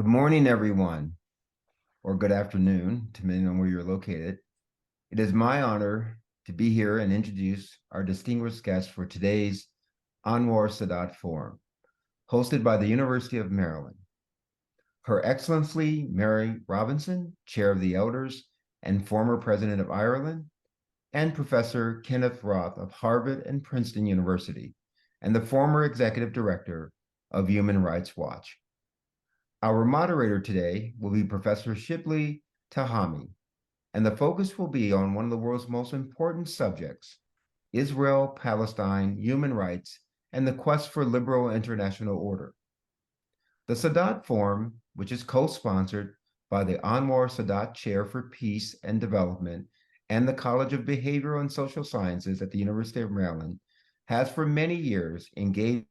Good morning, everyone, or good afternoon, depending on where you're located. It is my honor to be here and introduce our distinguished guest for today's Anwar Sadat Forum, hosted by the University of Maryland. Her Excellency Mary Robinson, Chair of the Elders and former President of Ireland, and Professor Kenneth Roth of Harvard and Princeton University, and the former Executive Director of Human Rights Watch. Our moderator today will be Professor Shibley Telhami, and the focus will be on one of the world's most important subjects, Israel, Palestine, human rights, and the quest for liberal international order. The Sadat Forum, which is co-sponsored by the Anwar Sadat Chair for Peace and Development and the College of Behavioral and Social Sciences at the University of Maryland, has for many years engaged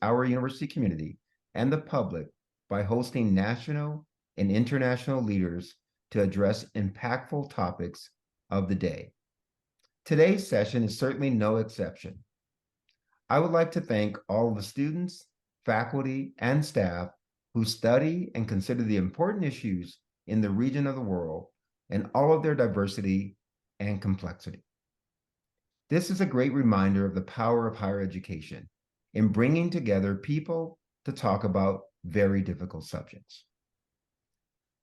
our university community and the public by hosting national and international leaders to address impactful topics of the day. Today's session is certainly no exception. I would like to thank all of the students, faculty, and staff who study and consider the important issues in the region of the world and all of their diversity and complexity. This is a great reminder of the power of higher education in bringing together people to talk about very difficult subjects.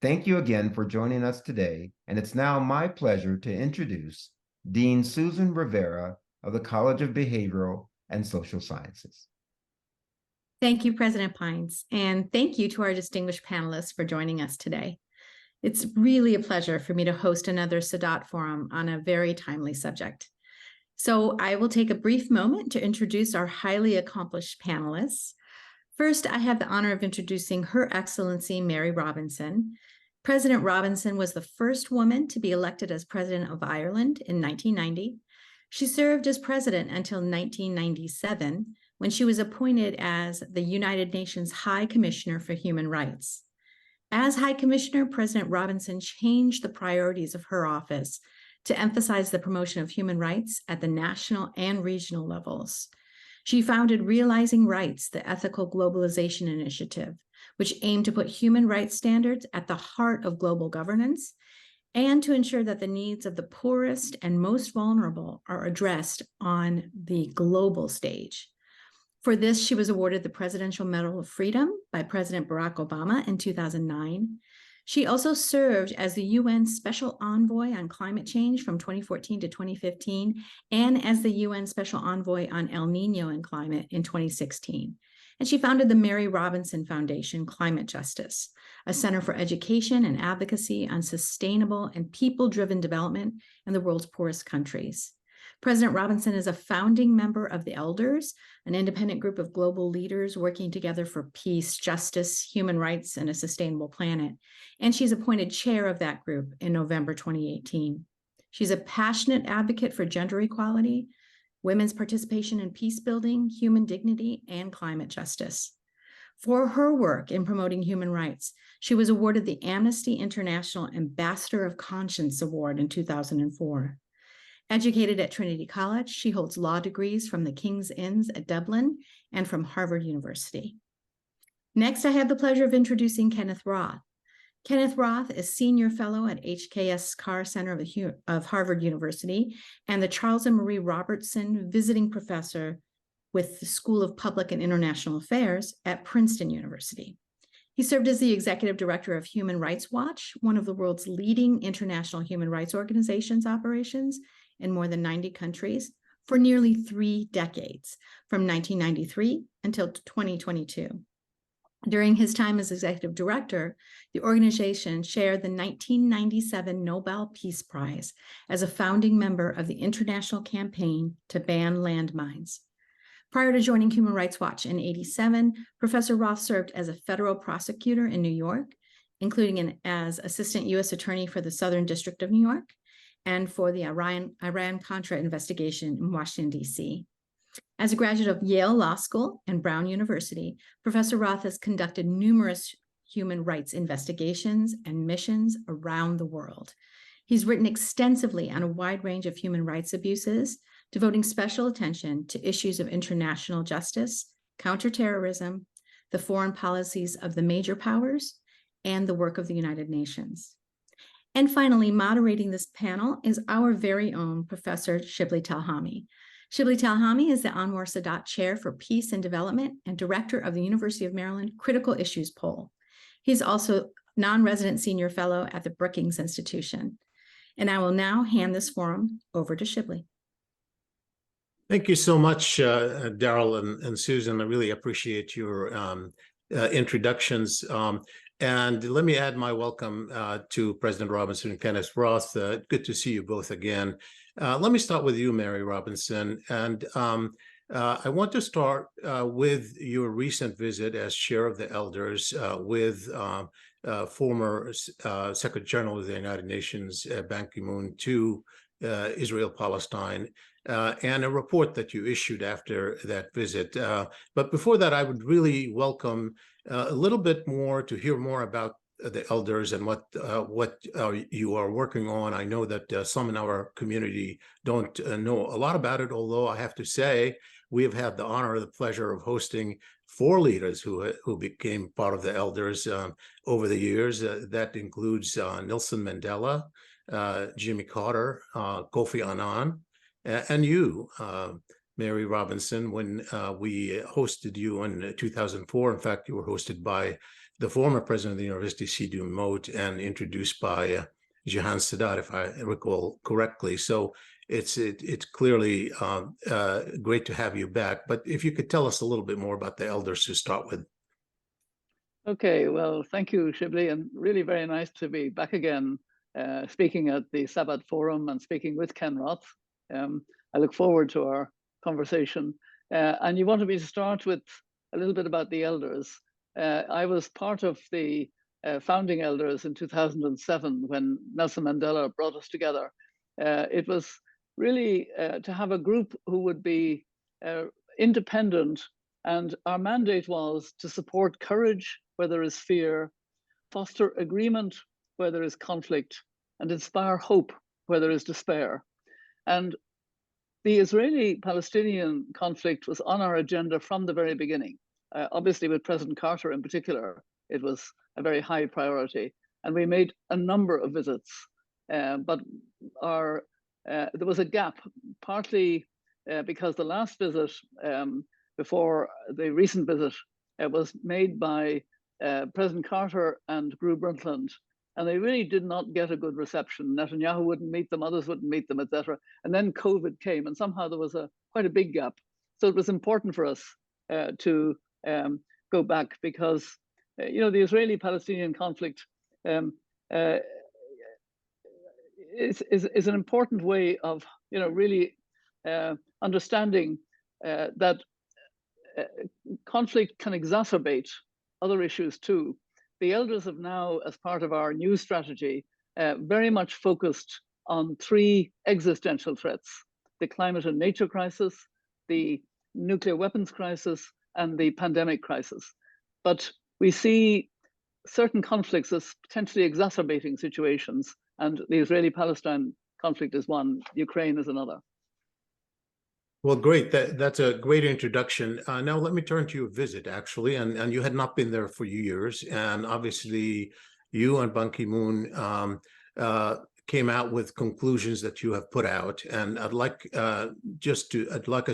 Thank you again for joining us today, and it's now my pleasure to introduce Dean Susan Rivera of the College of Behavioral and Social Sciences. Thank you, President Pines, and thank you to our distinguished panelists for joining us today. It's really a pleasure for me to host another Sadat Forum on a very timely subject. So I will take a brief moment to introduce our highly accomplished panelists. First, I have the honor of introducing Her Excellency Mary Robinson. President Robinson was the first woman to be elected as President of Ireland in 1990. She served as president until 1997, when she was appointed as the United Nations High Commissioner for Human Rights. As High Commissioner, President Robinson changed the priorities of her office to emphasize the promotion of human rights at the national and regional levels. She founded Realizing Rights, the Ethical Globalization Initiative, which aimed to put human rights standards at the heart of global governance and to ensure that the needs of the poorest and most vulnerable are addressed on the global stage. For this, she was awarded the Presidential Medal of Freedom by President Barack Obama in 2009. She also served as the UN Special Envoy on Climate Change from 2014 to 2015, and as the UN Special Envoy on El Nino and Climate in 2016. And she founded the Mary Robinson Foundation Climate Justice, a center for education and advocacy on sustainable and people-driven development in the world's poorest countries. President Robinson is a founding member of the Elders, an independent group of global leaders working together for peace, justice, human rights, and a sustainable planet. And she's appointed chair of that group in November 2018. She's a passionate advocate for gender equality, women's participation in peace building, human dignity, and climate justice. For her work in promoting human rights, she was awarded the Amnesty International Ambassador of Conscience Award in 2004. Educated at Trinity College, she holds law degrees from the King's Inns at Dublin and from Harvard University. Next, I have the pleasure of introducing Kenneth Roth. Kenneth Roth is Senior Fellow at HKS Carr Center of Harvard University and the Charles and Marie Robertson Visiting Professor with the School of Public and International Affairs at Princeton University. He served as the Executive Director of Human Rights Watch, one of the world's leading international human rights organizations operations in more than 90 countries for nearly 3 decades, from 1993 until 2022. During his time as executive director, the organization shared the 1997 Nobel Peace Prize as a founding member of the International Campaign to Ban Landmines. Prior to joining Human Rights Watch in '87, Professor Roth served as a federal prosecutor in New York, including as Assistant U.S. Attorney for the Southern District of New York and for the Iran-Contra investigation in Washington, D.C. As a graduate of Yale Law School and Brown University, Professor Roth has conducted numerous human rights investigations and missions around the world. He's written extensively on a wide range of human rights abuses, devoting special attention to issues of international justice, counterterrorism, the foreign policies of the major powers, and the work of the United Nations. And finally, moderating this panel is our very own Professor Shibley Telhami. Shibley Telhami is the Anwar Sadat Chair for Peace and Development and Director of the University of Maryland Critical Issues Poll. He's also non-resident senior fellow at the Brookings Institution. And I will now hand this forum over to Shibley. Thank you so much, Daryl and Susan. I really appreciate your introductions. And let me add my welcome to President Robinson and Kenneth Roth. Good to see you both again. Let me start with you, Mary Robinson. And I want to start with your recent visit as chair of the elders with former Secretary General of the United Nations, Ban Ki-moon, to Israel, Palestine, and a report that you issued after that visit. But before that, I would really welcome a little bit more to hear more about the elders and what you are working on. I know that some in our community don't know a lot about it, although I have to say we have had the honor, the pleasure of hosting 4 leaders who became part of the elders over the years. That includes Nelson Mandela, Jimmy Carter, Kofi Annan, and you, Mary Robinson, when we hosted you in 2004. In fact, you were hosted by the former president of the university, Sidi Moat, and introduced by Jahan Sadat, if I recall correctly. So it's clearly great to have you back. But if you could tell us a little bit more about the elders to start with. Okay, well, thank you, Shibley, and really very nice to be back again, speaking at the Sabat Forum and speaking with Ken Roth. I look forward to our conversation. And you wanted me to start with a little bit about the elders. I was part of the founding elders in 2007 when Nelson Mandela brought us together. It was really to have a group who would be independent, and our mandate was to support courage where there is fear, foster agreement where there is conflict, and inspire hope where there is despair. And the Israeli-Palestinian conflict was on our agenda from the very beginning. Obviously, with President Carter in particular, it was a very high priority. And we made a number of visits. But there was a gap, partly because the last visit before the recent visit was made by President Carter and Gru Brundtland. And they really did not get a good reception. Netanyahu wouldn't meet them, others wouldn't meet them, etc. And then COVID came, and somehow there was quite a big gap. So it was important for us to go back because, the Israeli-Palestinian conflict is an important way of, really understanding that conflict can exacerbate other issues too. The elders have now, as part of our new strategy, very much focused on 3 existential threats: the climate and nature crisis, the nuclear weapons crisis, and the pandemic crisis. But we see certain conflicts as potentially exacerbating situations, and the Israeli-Palestine conflict is one, Ukraine is another. Well, great. That's a great introduction. Now let me turn to your visit, actually. And you had not been there for years. And obviously, you and Ban Ki-moon came out with conclusions that you have put out. And I'd like us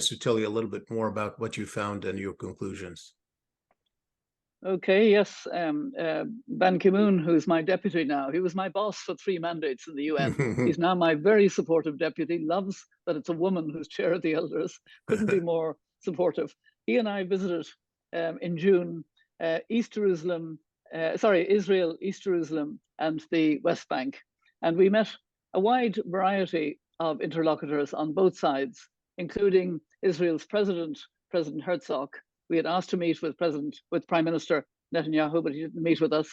to tell you a little bit more about what you found and your conclusions. Okay, yes. Ban Ki-moon, who's my deputy now, he was my boss for 3 mandates in the UN. He's now my very supportive deputy, loves that it's a woman who's chair of the elders, couldn't be more supportive. He and I visited in June Israel, East Jerusalem, and the West Bank. And we met a wide variety of interlocutors on both sides, including Israel's President Herzog. We had asked to meet with Prime Minister Netanyahu, but he didn't meet with us.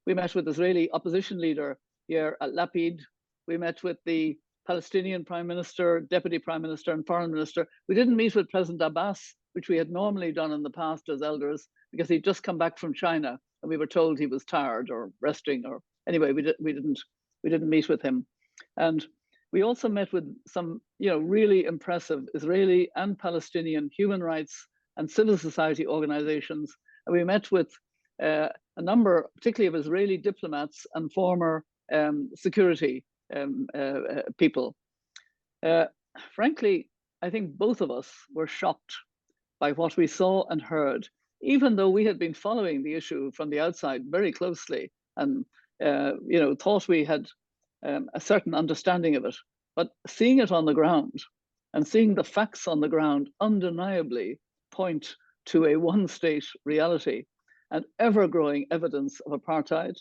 We met with Israeli opposition leader Yair Lapid. We met with the Palestinian Prime Minister, Deputy Prime Minister, and Foreign Minister. We didn't meet with President Abbas, which we had normally done in the past as elders, because he'd just come back from China, and we were told he was tired or resting, or anyway, we didn't meet with him. And we also met with some, really impressive Israeli and Palestinian human rights and civil society organizations. And we met with a number, particularly of Israeli diplomats and former security people. Frankly, I think both of us were shocked by what we saw and heard, even though we had been following the issue from the outside very closely and thought we had a certain understanding of it. But seeing it on the ground and seeing the facts on the ground undeniably point to a one-state reality and ever-growing evidence of apartheid,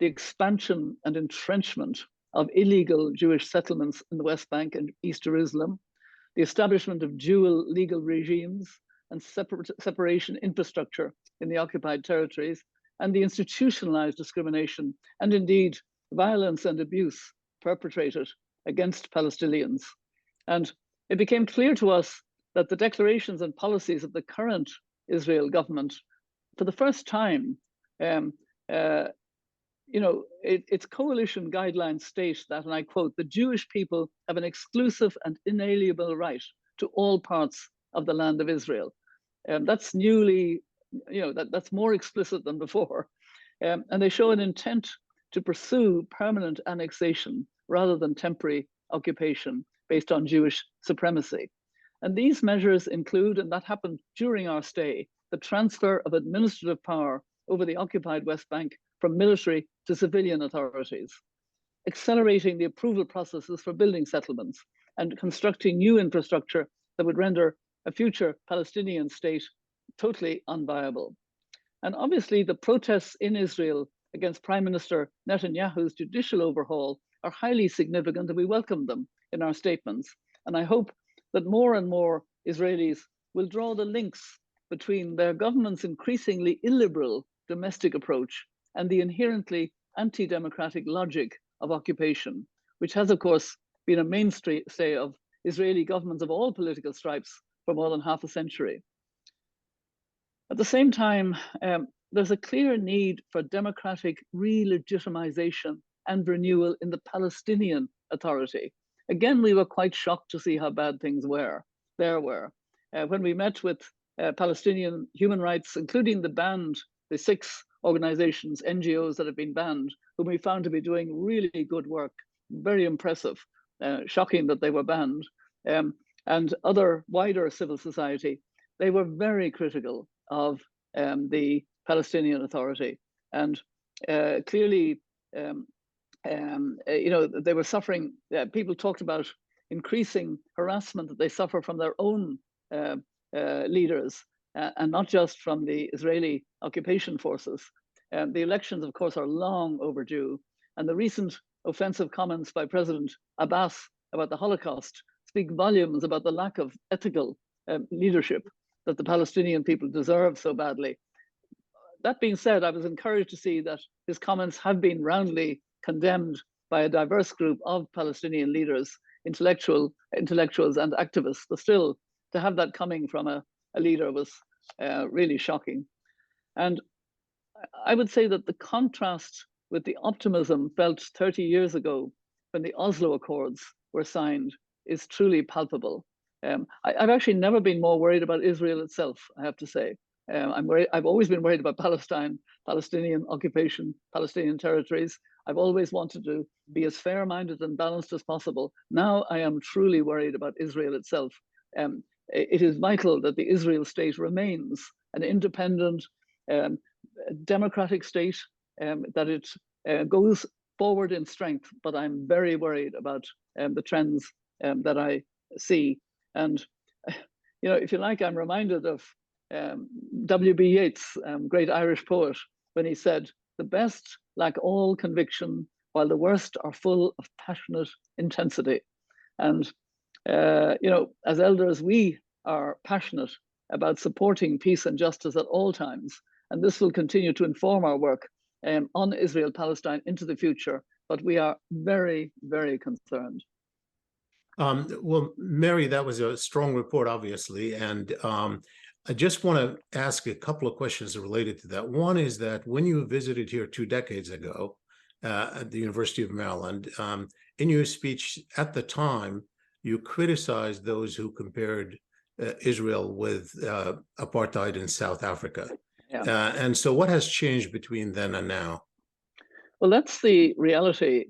the expansion and entrenchment of illegal Jewish settlements in the West Bank and East Jerusalem, the establishment of dual legal regimes and separation infrastructure in the occupied territories, and the institutionalized discrimination and indeed violence and abuse perpetrated against Palestinians. And it became clear to us that the declarations and policies of the current Israel government, for the first time, its coalition guidelines state that, and I quote, "the Jewish people have an exclusive and inalienable right to all parts of the land of Israel." That's newly, that's more explicit than before. And they show an intent to pursue permanent annexation rather than temporary occupation based on Jewish supremacy. And these measures include, and that happened during our stay, the transfer of administrative power over the occupied West Bank from military to civilian authorities, accelerating the approval processes for building settlements, and constructing new infrastructure that would render a future Palestinian state totally unviable. And obviously, the protests in Israel against Prime Minister Netanyahu's judicial overhaul are highly significant, and we welcome them in our statements. And I hope that more and more Israelis will draw the links between their government's increasingly illiberal domestic approach and the inherently anti-democratic logic of occupation, which has, of course, been a mainstay of Israeli governments of all political stripes for more than half a century. At the same time, there's a clear need for democratic re-legitimization and renewal in the Palestinian Authority. Again, we were quite shocked to see how bad things were. When we met with Palestinian human rights, including the 6 organizations, NGOs that have been banned, whom we found to be doing really good work, very impressive, shocking that they were banned, and other wider civil society, they were very critical of the Palestinian Authority. And clearly, they were suffering, people talked about increasing harassment that they suffer from their own leaders, and not just from the Israeli occupation forces. The elections, of course, are long overdue. And the recent offensive comments by President Abbas about the Holocaust speak volumes about the lack of ethical leadership that the Palestinian people deserve so badly. That being said, I was encouraged to see that his comments have been roundly condemned by a diverse group of Palestinian leaders, intellectuals and activists. But still, to have that coming from a leader was really shocking. And I would say that the contrast with the optimism felt 30 years ago when the Oslo Accords were signed is truly palpable. I've actually never been more worried about Israel itself, I have to say. I've always been worried about Palestine, Palestinian occupation, Palestinian territories. I've always wanted to be as fair-minded and balanced as possible. Now I am truly worried about Israel itself. It is vital that the Israel state remains an independent, democratic state, that it goes forward in strength. But I'm very worried about the trends that I see. And, if you like, I'm reminded of W.B. Yeats, great Irish poet, when he said, "The best lack all conviction, while the worst are full of passionate intensity." And, as elders, we are passionate about supporting peace and justice at all times. And this will continue to inform our work on Israel-Palestine into the future. But we are very, very concerned. Well, Mary, that was a strong report, obviously. And I just want to ask a couple of questions related to that. One is that when you visited here 2 decades ago at the University of Maryland, in your speech at the time, you criticized those who compared Israel with apartheid in South Africa. And so what has changed between then and now? Well, that's the reality.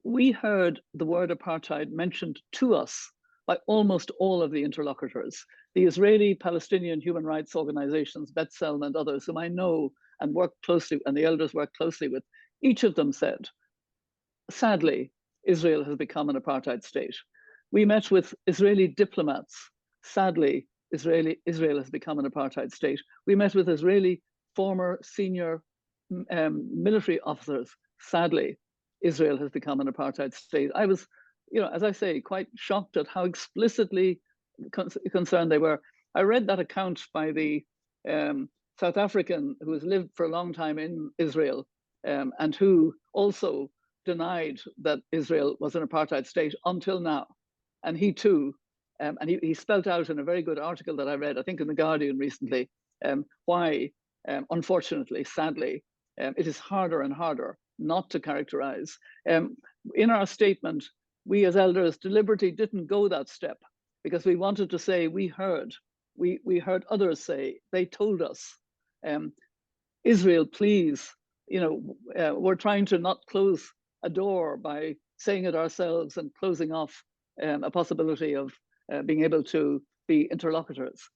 We heard the word apartheid mentioned to us by almost all of the interlocutors. The Israeli-Palestinian human rights organizations, B'Tselem and others, whom I know and work closely, and the elders work closely with, each of them said, sadly, Israel has become an apartheid state. We met with Israeli diplomats. Sadly, Israel has become an apartheid state. We met with Israeli former senior military officers. Sadly, Israel has become an apartheid state. I was, as I say, quite shocked at how explicitly concerned they were. I read that account by the South African who has lived for a long time in Israel and who also denied that Israel was an apartheid state until now. And he too, and he spelt out in a very good article that I read, I think in The Guardian recently, why, unfortunately, sadly, it is harder and harder not to characterize. In our statement, we as elders deliberately didn't go that step because we wanted to say we heard others say, they told us, Israel, please, we're trying to not close a door by saying it ourselves and closing off a possibility of being able to be interlocutors.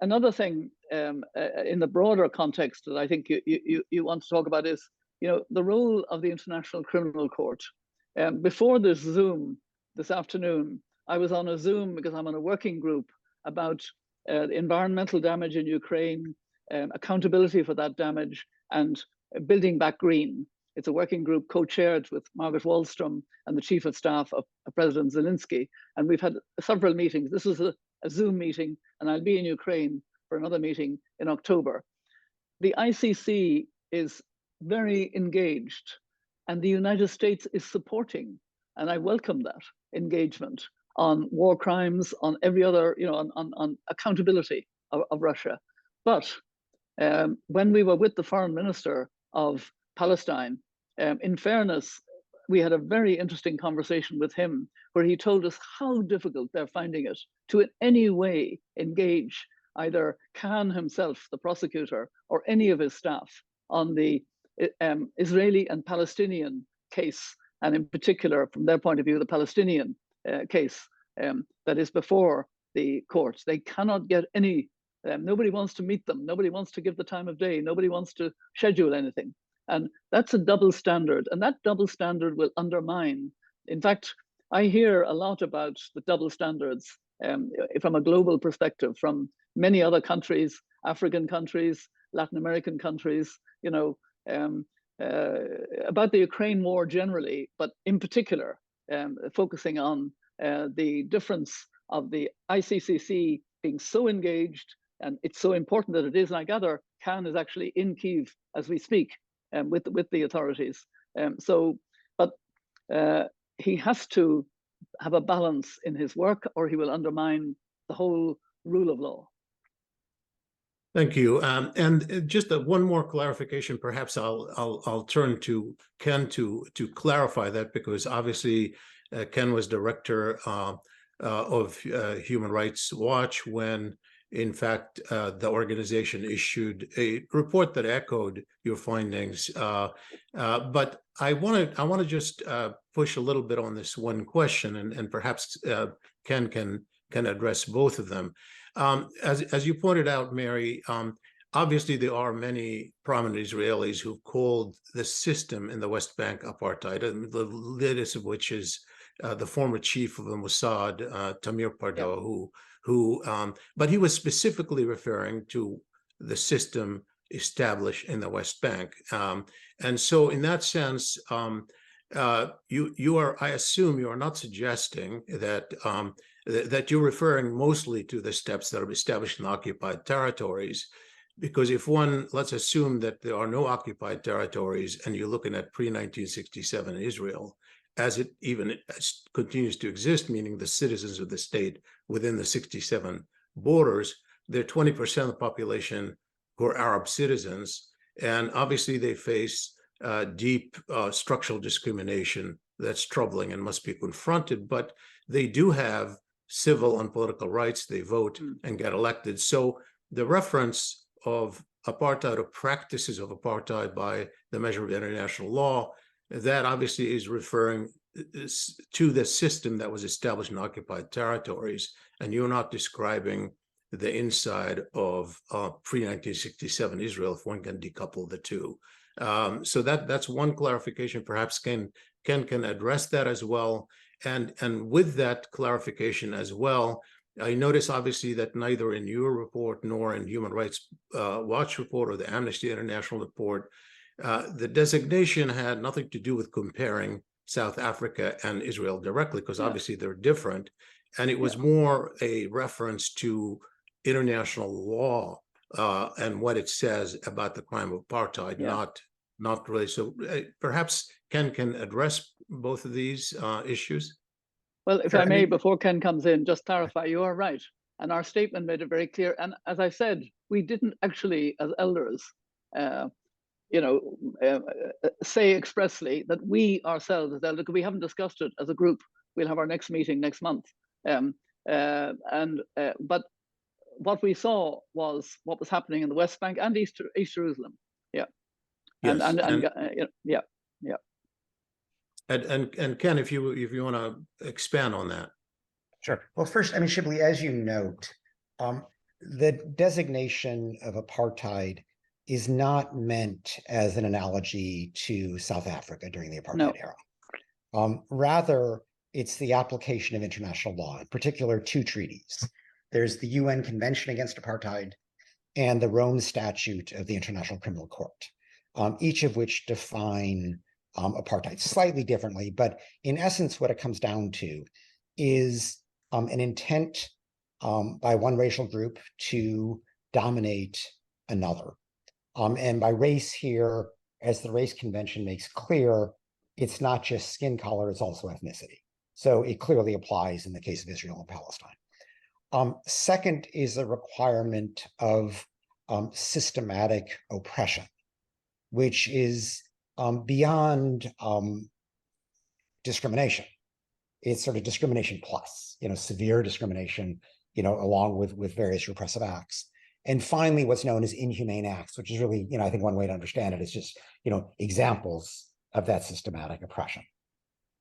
Another thing in the broader context that I think you want to talk about is, the role of the International Criminal Court. Before this Zoom this afternoon, I was on a Zoom because I'm on a working group about environmental damage in Ukraine, accountability for that damage, and building back green. It's a working group co-chaired with Margaret Wallstrom and the Chief of Staff of President Zelensky. And we've had several meetings. This is a Zoom meeting, and I'll be in Ukraine for another meeting in October. The ICC is very engaged, and the United States is supporting, and I welcome that engagement on war crimes, on every other, on accountability of Russia. But when we were with the foreign minister of Palestine, in fairness, we had a very interesting conversation with him where he told us how difficult they're finding it to in any way engage either Khan himself, the prosecutor, or any of his staff on the Israeli and Palestinian case, and in particular, from their point of view, the Palestinian case that is before the courts. They cannot get any, nobody wants to meet them, nobody wants to give the time of day, nobody wants to schedule anything. And that's a double standard, and that double standard will undermine. In fact, I hear a lot about the double standards from a global perspective from many other countries, African countries, Latin American countries, about the Ukraine war generally, but in particular, focusing on the difference of the ICCC being so engaged, and it's so important that it is. And I gather Khan is actually in Kyiv as we speak with the authorities. But he has to have a balance in his work, or he will undermine the whole rule of law. Thank you. And just one more clarification. Perhaps I'll turn to Ken to clarify that, because obviously Ken was director of Human Rights Watch when, in fact, the organization issued a report that echoed your findings. But I want to just push a little bit on this one question, and perhaps Ken can address both of them. As you pointed out, Mary, obviously there are many prominent Israelis who've called the system in the West Bank apartheid, and the latest of which is the former chief of the Mossad, Tamir Pardo, but he was specifically referring to the system established in the West Bank. And so in that sense, you are, I assume you are not suggesting that that you're referring mostly to the steps that are established in occupied territories, because if one, let's assume that there are no occupied territories and you're looking at pre-1967 Israel, as it even continues to exist, meaning the citizens of the state within the 67 borders, they're 20% of the population who are Arab citizens. And obviously they face deep structural discrimination that's troubling and must be confronted, but they do have civil and political rights. They vote and get elected. So the reference of apartheid or practices of apartheid by the measure of international law, that obviously is referring to the system that was established in occupied territories. And you're not describing the inside of pre-1967 Israel, if one can decouple the two. So that's one clarification. Perhaps Ken can address that as well. And with that clarification as well, I notice obviously that neither in your report nor in Human Rights Watch report or the Amnesty International report, the designation had nothing to do with comparing South Africa and Israel directly, because obviously they're different. And it was more a reference to international law and what it says about the crime of apartheid, not really. So perhaps Ken can address both of these issues. Well, if I may, before Ken comes in, just clarify, you are right. And our statement made it very clear. And as I said, we didn't actually, as elders, say expressly that we ourselves, as elders, we haven't discussed it as a group. We'll have our next meeting next month. But what we saw was what was happening in the West Bank and East Jerusalem. Yes. And Ken, if you want to expand on that. Sure. Well, first, I mean, Shibley, as you note, the designation of apartheid is not meant as an analogy to South Africa during the apartheid era. Rather, it's the application of international law, in particular, two treaties. There's the UN Convention Against Apartheid and the Rome Statute of the International Criminal Court, each of which define apartheid slightly differently. But in essence, what it comes down to is an intent by one racial group to dominate another. And by race here, as the Race Convention makes clear, it's not just skin color, it's also ethnicity. So it clearly applies in the case of Israel and Palestine. Second is a requirement of systematic oppression, which is beyond discrimination. It's sort of discrimination plus, severe discrimination, along with various repressive acts. And finally, what's known as inhumane acts, which is really, I think one way to understand it is just, examples of that systematic oppression.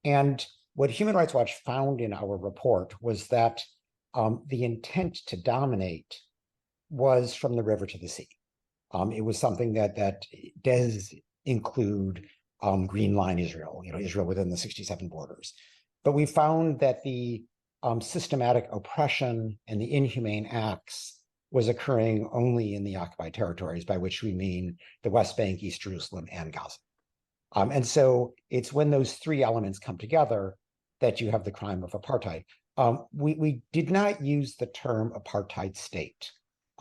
And what Human Rights Watch found in our report was that the intent to dominate was from the river to the sea. It was something that does include Green Line Israel, Israel within the 67 borders. But we found that the systematic oppression and the inhumane acts was occurring only in the occupied territories, by which we mean the West Bank, East Jerusalem, and Gaza. And so it's when those three elements come together that you have the crime of apartheid. We did not use the term apartheid state.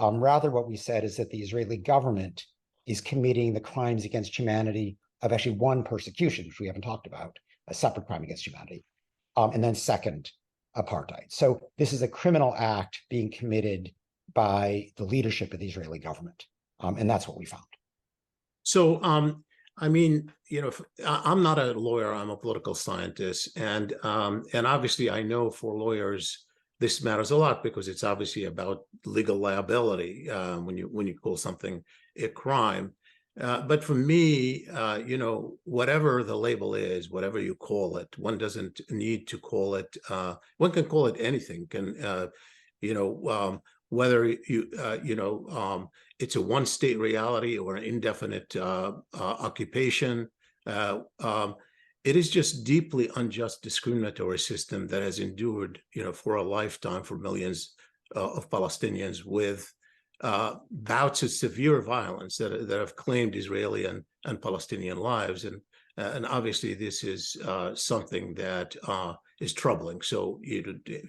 Rather, what we said is that the Israeli government is committing the crimes against humanity of actually one, persecution, which we haven't talked about, a separate crime against humanity, and then second, apartheid. So this is a criminal act being committed by the leadership of the Israeli government, and that's what we found. So, I mean, I'm not a lawyer, I'm a political scientist, and obviously I know for lawyers, this matters a lot because it's obviously about legal liability when you call something a crime. But for me, whatever the label is, whatever you call it, one doesn't need to call it. One can call it anything. Whether it's a one-state reality or an indefinite occupation. It is just deeply unjust discriminatory system that has endured, for a lifetime for millions of Palestinians with bouts of severe violence that have claimed Israeli and Palestinian lives. And obviously this is something that is troubling. So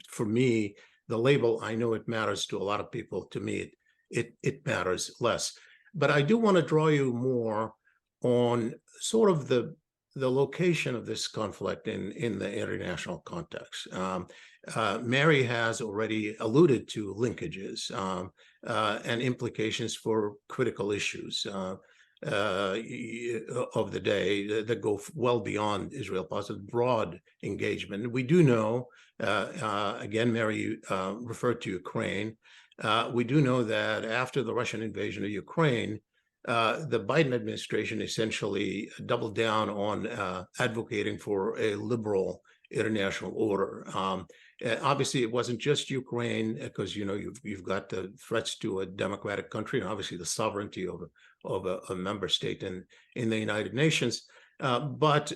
for me, the label, I know it matters to a lot of people. To me, it matters less. But I do want to draw you more on sort of the location of this conflict in the international context. Mary has already alluded to linkages and implications for critical issues. of the day that go well beyond Israel policy, broad engagement. We do know, again, Mary, you referred to Ukraine. We do know that after the Russian invasion of Ukraine, the Biden administration essentially doubled down on advocating for a liberal international order. Obviously, it wasn't just Ukraine, because you've got the threats to a democratic country, and obviously the sovereignty of a member state in the United Nations. But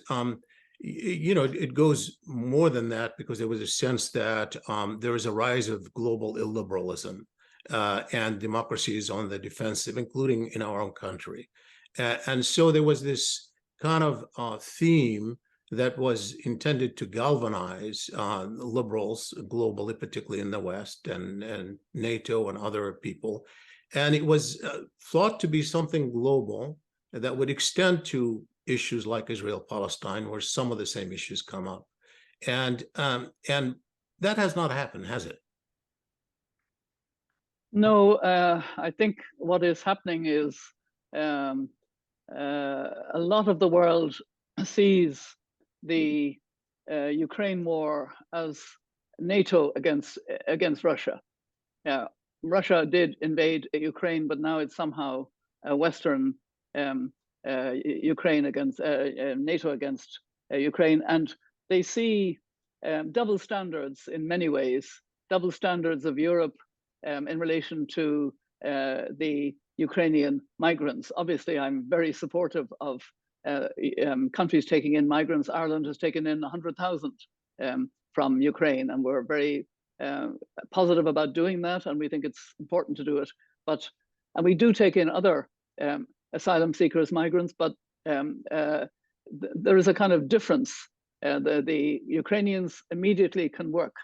it goes more than that, because there was a sense that there is a rise of global illiberalism and democracy is on the defensive, including in our own country. And so there was this kind of theme that was intended to galvanize liberals globally, particularly in the West and NATO and other people. And it was thought to be something global that would extend to issues like Israel-Palestine, where some of the same issues come up. And that has not happened, has it? No, I think what is happening is a lot of the world sees the Ukraine war as NATO against Russia. Russia did invade Ukraine, but now it's somehow Western Ukraine against NATO against Ukraine, and they see double standards in many ways. Double standards of Europe in relation to the Ukrainian migrants. Obviously, I'm very supportive of countries taking in migrants. Ireland has taken in 100,000 from Ukraine, and we're very positive about doing that, and we think it's important to do it. And we do take in other asylum seekers, migrants, but there is a kind of difference. The Ukrainians immediately can work.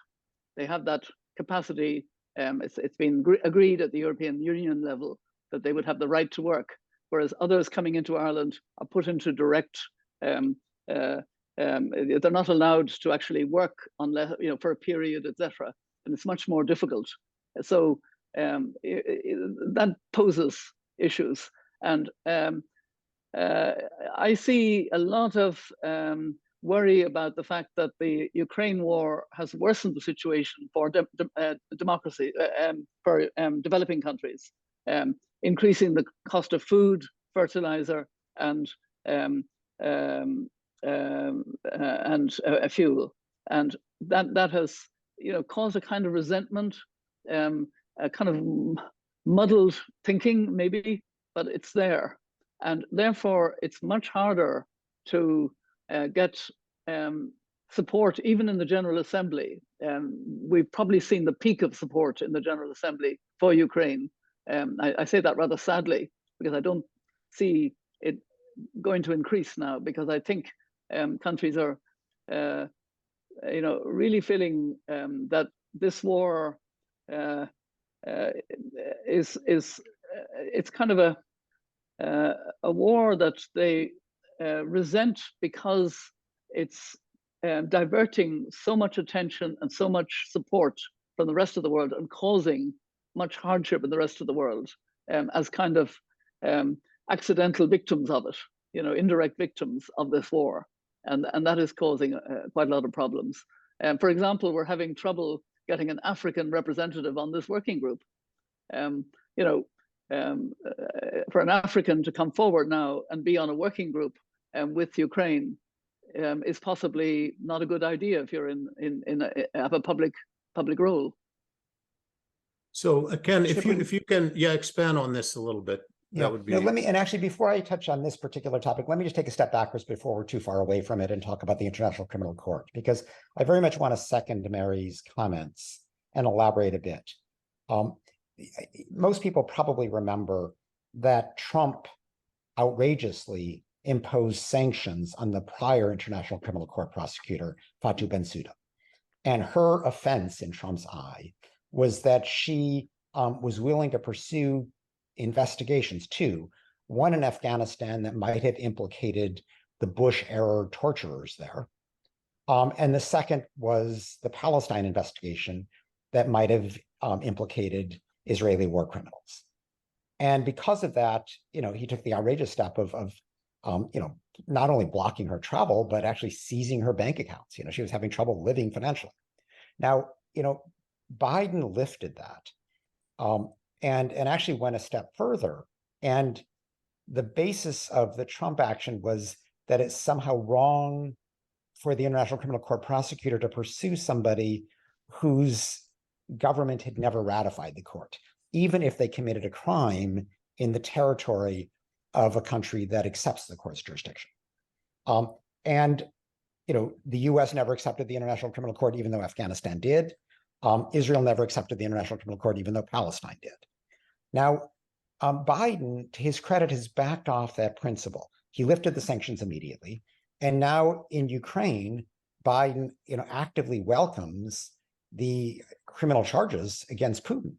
They have that capacity. It's been agreed at the European Union level that they would have the right to work, whereas others coming into Ireland are put into direct. They're not allowed to actually work unless for a period, etc. And it's much more difficult. So that poses issues, and I see a lot of worry about the fact that the Ukraine war has worsened the situation for democracy, for developing countries, increasing the cost of food, fertilizer, and fuel, and that has caused a kind of resentment, a kind of muddled thinking maybe, but it's there, and therefore it's much harder to get support even in the General Assembly. We've probably seen the peak of support in the General Assembly for Ukraine. I say that rather sadly, because I don't see it going to increase now, because I think countries are really feeling that this war is it's kind of a war that they resent, because it's diverting so much attention and so much support from the rest of the world, and causing much hardship in the rest of the world as kind of accidental victims of it, indirect victims of this war, and that is causing quite a lot of problems. For example, we're having trouble getting an African representative on this working group. For an African to come forward now and be on a working group with Ukraine is possibly not a good idea if you're have a public role. So Ken, if you can expand on this a little bit, that would be. Let me, and actually before I touch on this particular topic, let me just take a step backwards before we're too far away from it and talk about the International Criminal Court, because I very much want to second Mary's comments and elaborate a bit. Most people probably remember that Trump outrageously imposed sanctions on the prior International Criminal Court prosecutor, Fatou Bensouda. And her offense in Trump's eye was that she was willing to pursue investigations, two, one in Afghanistan that might have implicated the Bush-era torturers there. And the second was the Palestine investigation that might have implicated Israeli war criminals. And because of that, he took the outrageous step of not only blocking her travel, but actually seizing her bank accounts. She was having trouble living financially. Now, Biden lifted that and actually went a step further. And the basis of the Trump action was that it's somehow wrong for the International Criminal Court prosecutor to pursue somebody whose government had never ratified the court, even if they committed a crime in the territory of a country that accepts the court's jurisdiction. And the US never accepted the International Criminal Court, even though Afghanistan did. Israel never accepted the International Criminal Court, even though Palestine did. Now, Biden, to his credit, has backed off that principle. He lifted the sanctions immediately. And now in Ukraine, Biden, actively welcomes the criminal charges against Putin,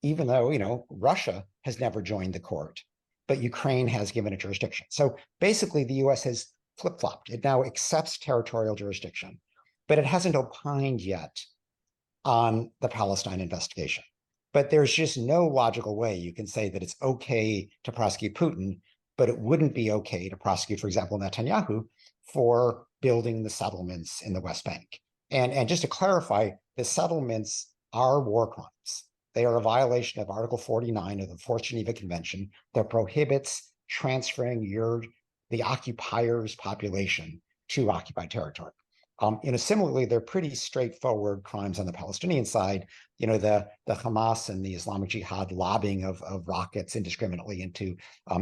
even though, Russia has never joined the court, but Ukraine has given a jurisdiction. So basically, the US has flip-flopped. It now accepts territorial jurisdiction, but it hasn't opined yet on the Palestine investigation. But there's just no logical way you can say that it's okay to prosecute Putin, but it wouldn't be okay to prosecute, for example, Netanyahu for building the settlements in the West Bank. And just to clarify, the settlements are war crimes. They are a violation of Article 49 of the Fourth Geneva Convention that prohibits transferring the occupier's population to occupied territory. Similarly, they're pretty straightforward crimes on the Palestinian side. The Hamas and the Islamic Jihad lobbing of rockets indiscriminately into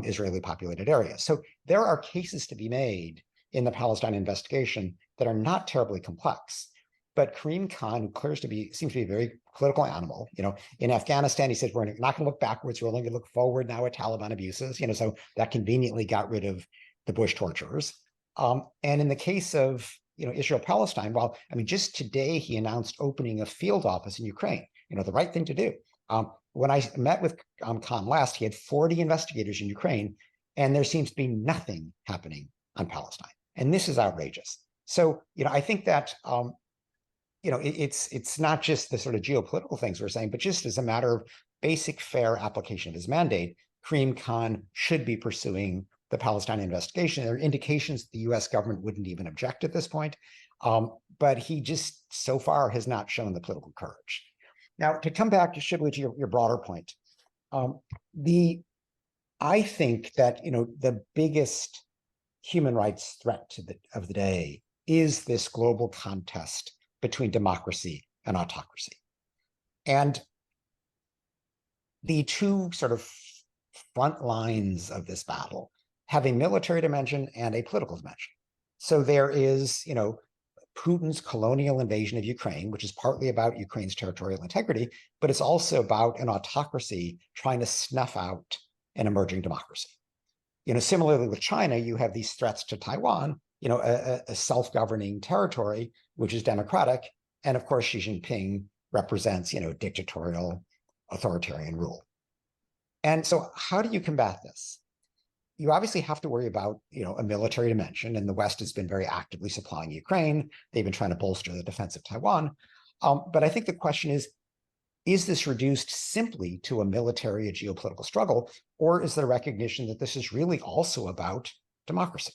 Israeli populated areas. So there are cases to be made in the Palestine investigation that are not terribly complex. But Karim Khan, who seems to be a very political animal, in Afghanistan, he says, we're not going to look backwards, we're only going to look forward now at Taliban abuses, so that conveniently got rid of the Bush torturers. And in the case of Israel-Palestine, just today he announced opening a field office in Ukraine, the right thing to do. When I met with Khan last, he had 40 investigators in Ukraine, and there seems to be nothing happening on Palestine. And this is outrageous. So, I think that, it's not just the sort of geopolitical things we're saying, but just as a matter of basic fair application of his mandate, Karim Khan should be pursuing the Palestine investigation. There are indications that the US government wouldn't even object at this point, but he just so far has not shown the political courage. Now, to come back to Shibley, to your broader point, I think that the biggest human rights threat of the day is this global contest between democracy and autocracy. And the two sort of front lines of this battle have a military dimension and a political dimension. So there is, Putin's colonial invasion of Ukraine, which is partly about Ukraine's territorial integrity, but it's also about an autocracy trying to snuff out an emerging democracy. Similarly with China, you have these threats to Taiwan, a self-governing territory, which is democratic. And of course, Xi Jinping represents, dictatorial, authoritarian rule. And so how do you combat this? You obviously have to worry about, a military dimension, and the West has been very actively supplying Ukraine. They've been trying to bolster the defense of Taiwan. But I think the question is this reduced simply to a military, a geopolitical struggle, or is there recognition that this is really also about democracy?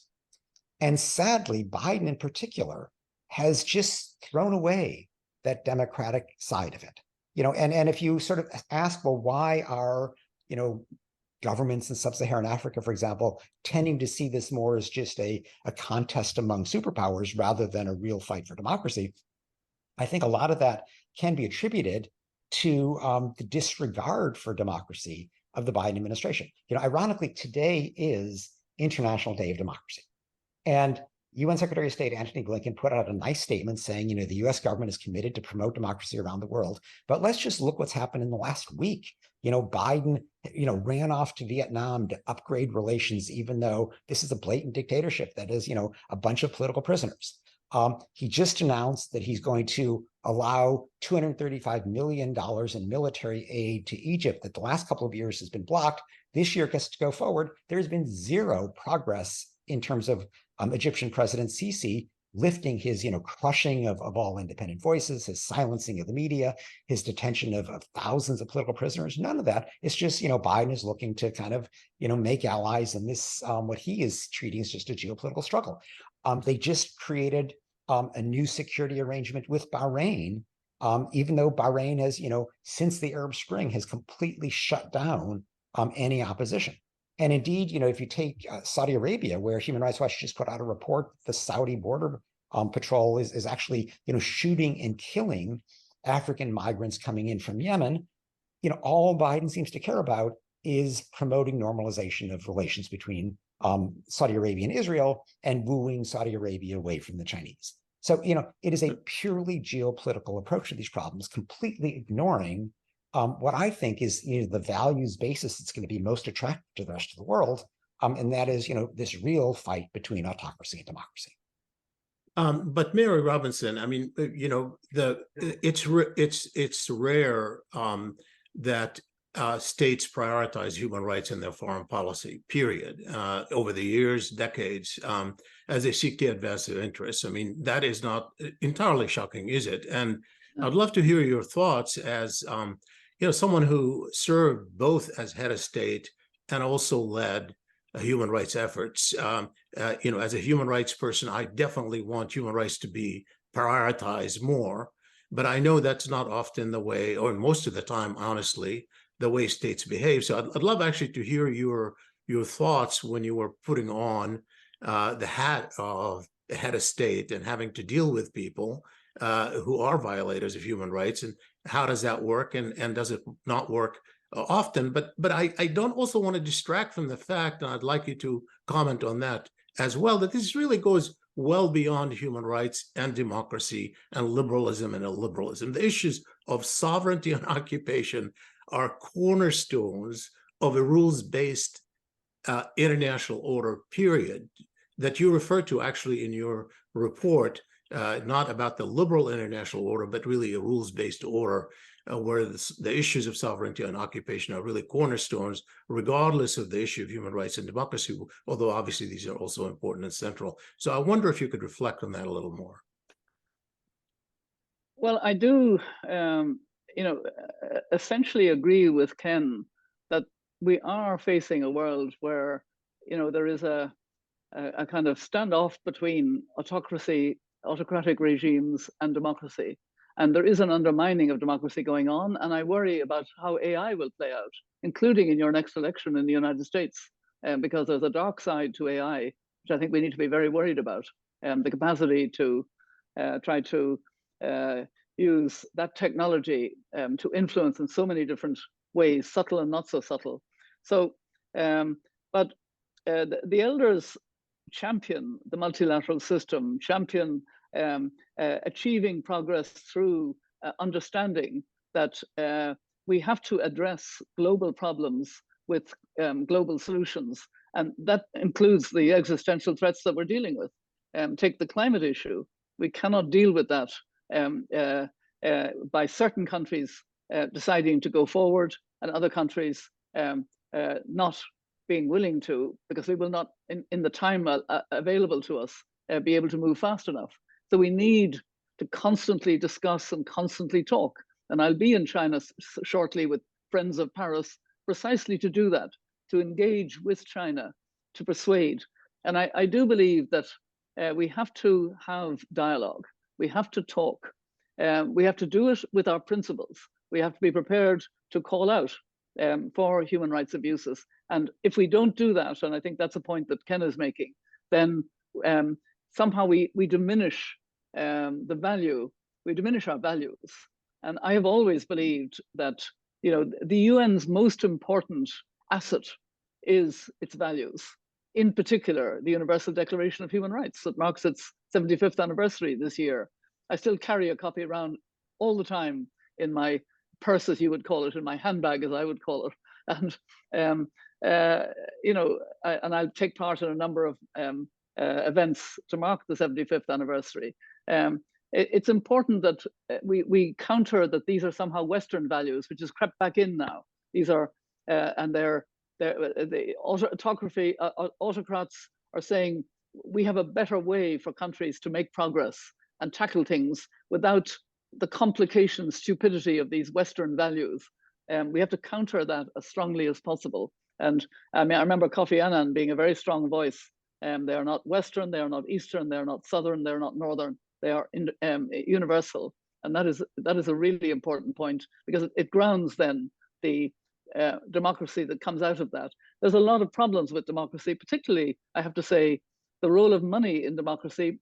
And sadly, Biden in particular has just thrown away that democratic side of it. And if you sort of ask, well, why are, governments in sub-Saharan Africa, for example, tending to see this more as just a contest among superpowers rather than a real fight for democracy, I think a lot of that can be attributed to the disregard for democracy of the Biden administration. Ironically, today is International Day of Democracy. And UN Secretary of State Antony Blinken put out a nice statement saying, the US government is committed to promote democracy around the world. But let's just look what's happened in the last week. Biden, ran off to Vietnam to upgrade relations, even though this is a blatant dictatorship that is, a bunch of political prisoners. He just announced that he's going to allow $235 million in military aid to Egypt that the last couple of years has been blocked. This year gets to go forward. There's been zero progress in terms of Egyptian President Sisi lifting, his, crushing of all independent voices, his silencing of the media, his detention of thousands of political prisoners. None of that. It's just, Biden is looking to kind of, make allies in this, what he is treating as just a geopolitical struggle. They just created a new security arrangement with Bahrain, even though Bahrain has, since the Arab Spring, has completely shut down any opposition. And indeed, if you take Saudi Arabia, where Human Rights Watch just put out a report, the Saudi border patrol is actually, shooting and killing African migrants coming in from Yemen. All Biden seems to care about is promoting normalization of relations between Saudi Arabia and Israel, and wooing Saudi Arabia away from the Chinese. So, it is a purely geopolitical approach to these problems, completely ignoring what I think is the values basis that's going to be most attractive to the rest of the world, and that is this real fight between autocracy and democracy. But Mary Robinson, I mean, it's rare that states prioritize human rights in their foreign policy, period, over the years, decades, as they seek to advance their interests. I mean, that is not entirely shocking, is it? And I'd love to hear your thoughts as someone who served both as head of state and also led human rights efforts. As a human rights person, I definitely want human rights to be prioritized more, but I know that's not often the way, or most of the time, honestly, the way states behave. So I'd love actually to hear your thoughts when you were putting on the hat of the head of state and having to deal with people who are violators of human rights, and how does that work, and does it not work often? But I don't also want to distract from the fact, and I'd like you to comment on that as well, that this really goes well beyond human rights and democracy and liberalism and illiberalism. The issues of sovereignty and occupation are cornerstones of a rules-based international order, period, that you refer to actually in your report, not about the liberal international order, but really a rules-based order where the issues of sovereignty and occupation are really cornerstones, regardless of the issue of human rights and democracy, although obviously these are also important and central. So I wonder if you could reflect on that a little more. Well, I do, essentially agree with Ken that we are facing a world where, there is a kind of standoff between autocratic regimes and democracy. And there is an undermining of democracy going on. And I worry about how AI will play out, including in your next election in the United States, because there's a dark side to AI, which I think we need to be very worried about. The capacity to try to use that technology to influence in so many different ways, subtle and not so subtle. So, but the elders champion the multilateral system, champion achieving progress through understanding that we have to address global problems with global solutions. And that includes the existential threats that we're dealing with. Take the climate issue. We cannot deal with that by certain countries deciding to go forward and other countries not being willing to, because we will not, in the time available to us, be able to move fast enough. So we need to constantly discuss and constantly talk. And I'll be in China shortly with Friends of Paris, precisely to do that, to engage with China, to persuade. And I do believe that we have to have dialogue. We have to talk. We have to do it with our principles. We have to be prepared to call out for human rights abuses. And if we don't do that, and I think that's a point that Ken is making, then somehow we diminish the value, we diminish our values. And I have always believed that the UN's most important asset is its values. In particular, the Universal Declaration of Human Rights that marks its 75th anniversary this year. I still carry a copy around all the time in my purse, as you would call it, in my handbag, as I would call it. And and I'll take part in a number of events to mark the 75th anniversary. It's important that we counter that these are somehow Western values, which has crept back in now. These are, and the autocrats are saying we have a better way for countries to make progress and tackle things without the complication, stupidity of these Western values. We have to counter that as strongly as possible. And I mean, I remember Kofi Annan being a very strong voice. They are not Western, they are not Eastern, they are not Southern, they are not Northern. They are universal, and that is a really important point, because it grounds then the democracy that comes out of that. There's a lot of problems with democracy, particularly, I have to say, the role of money in democracy,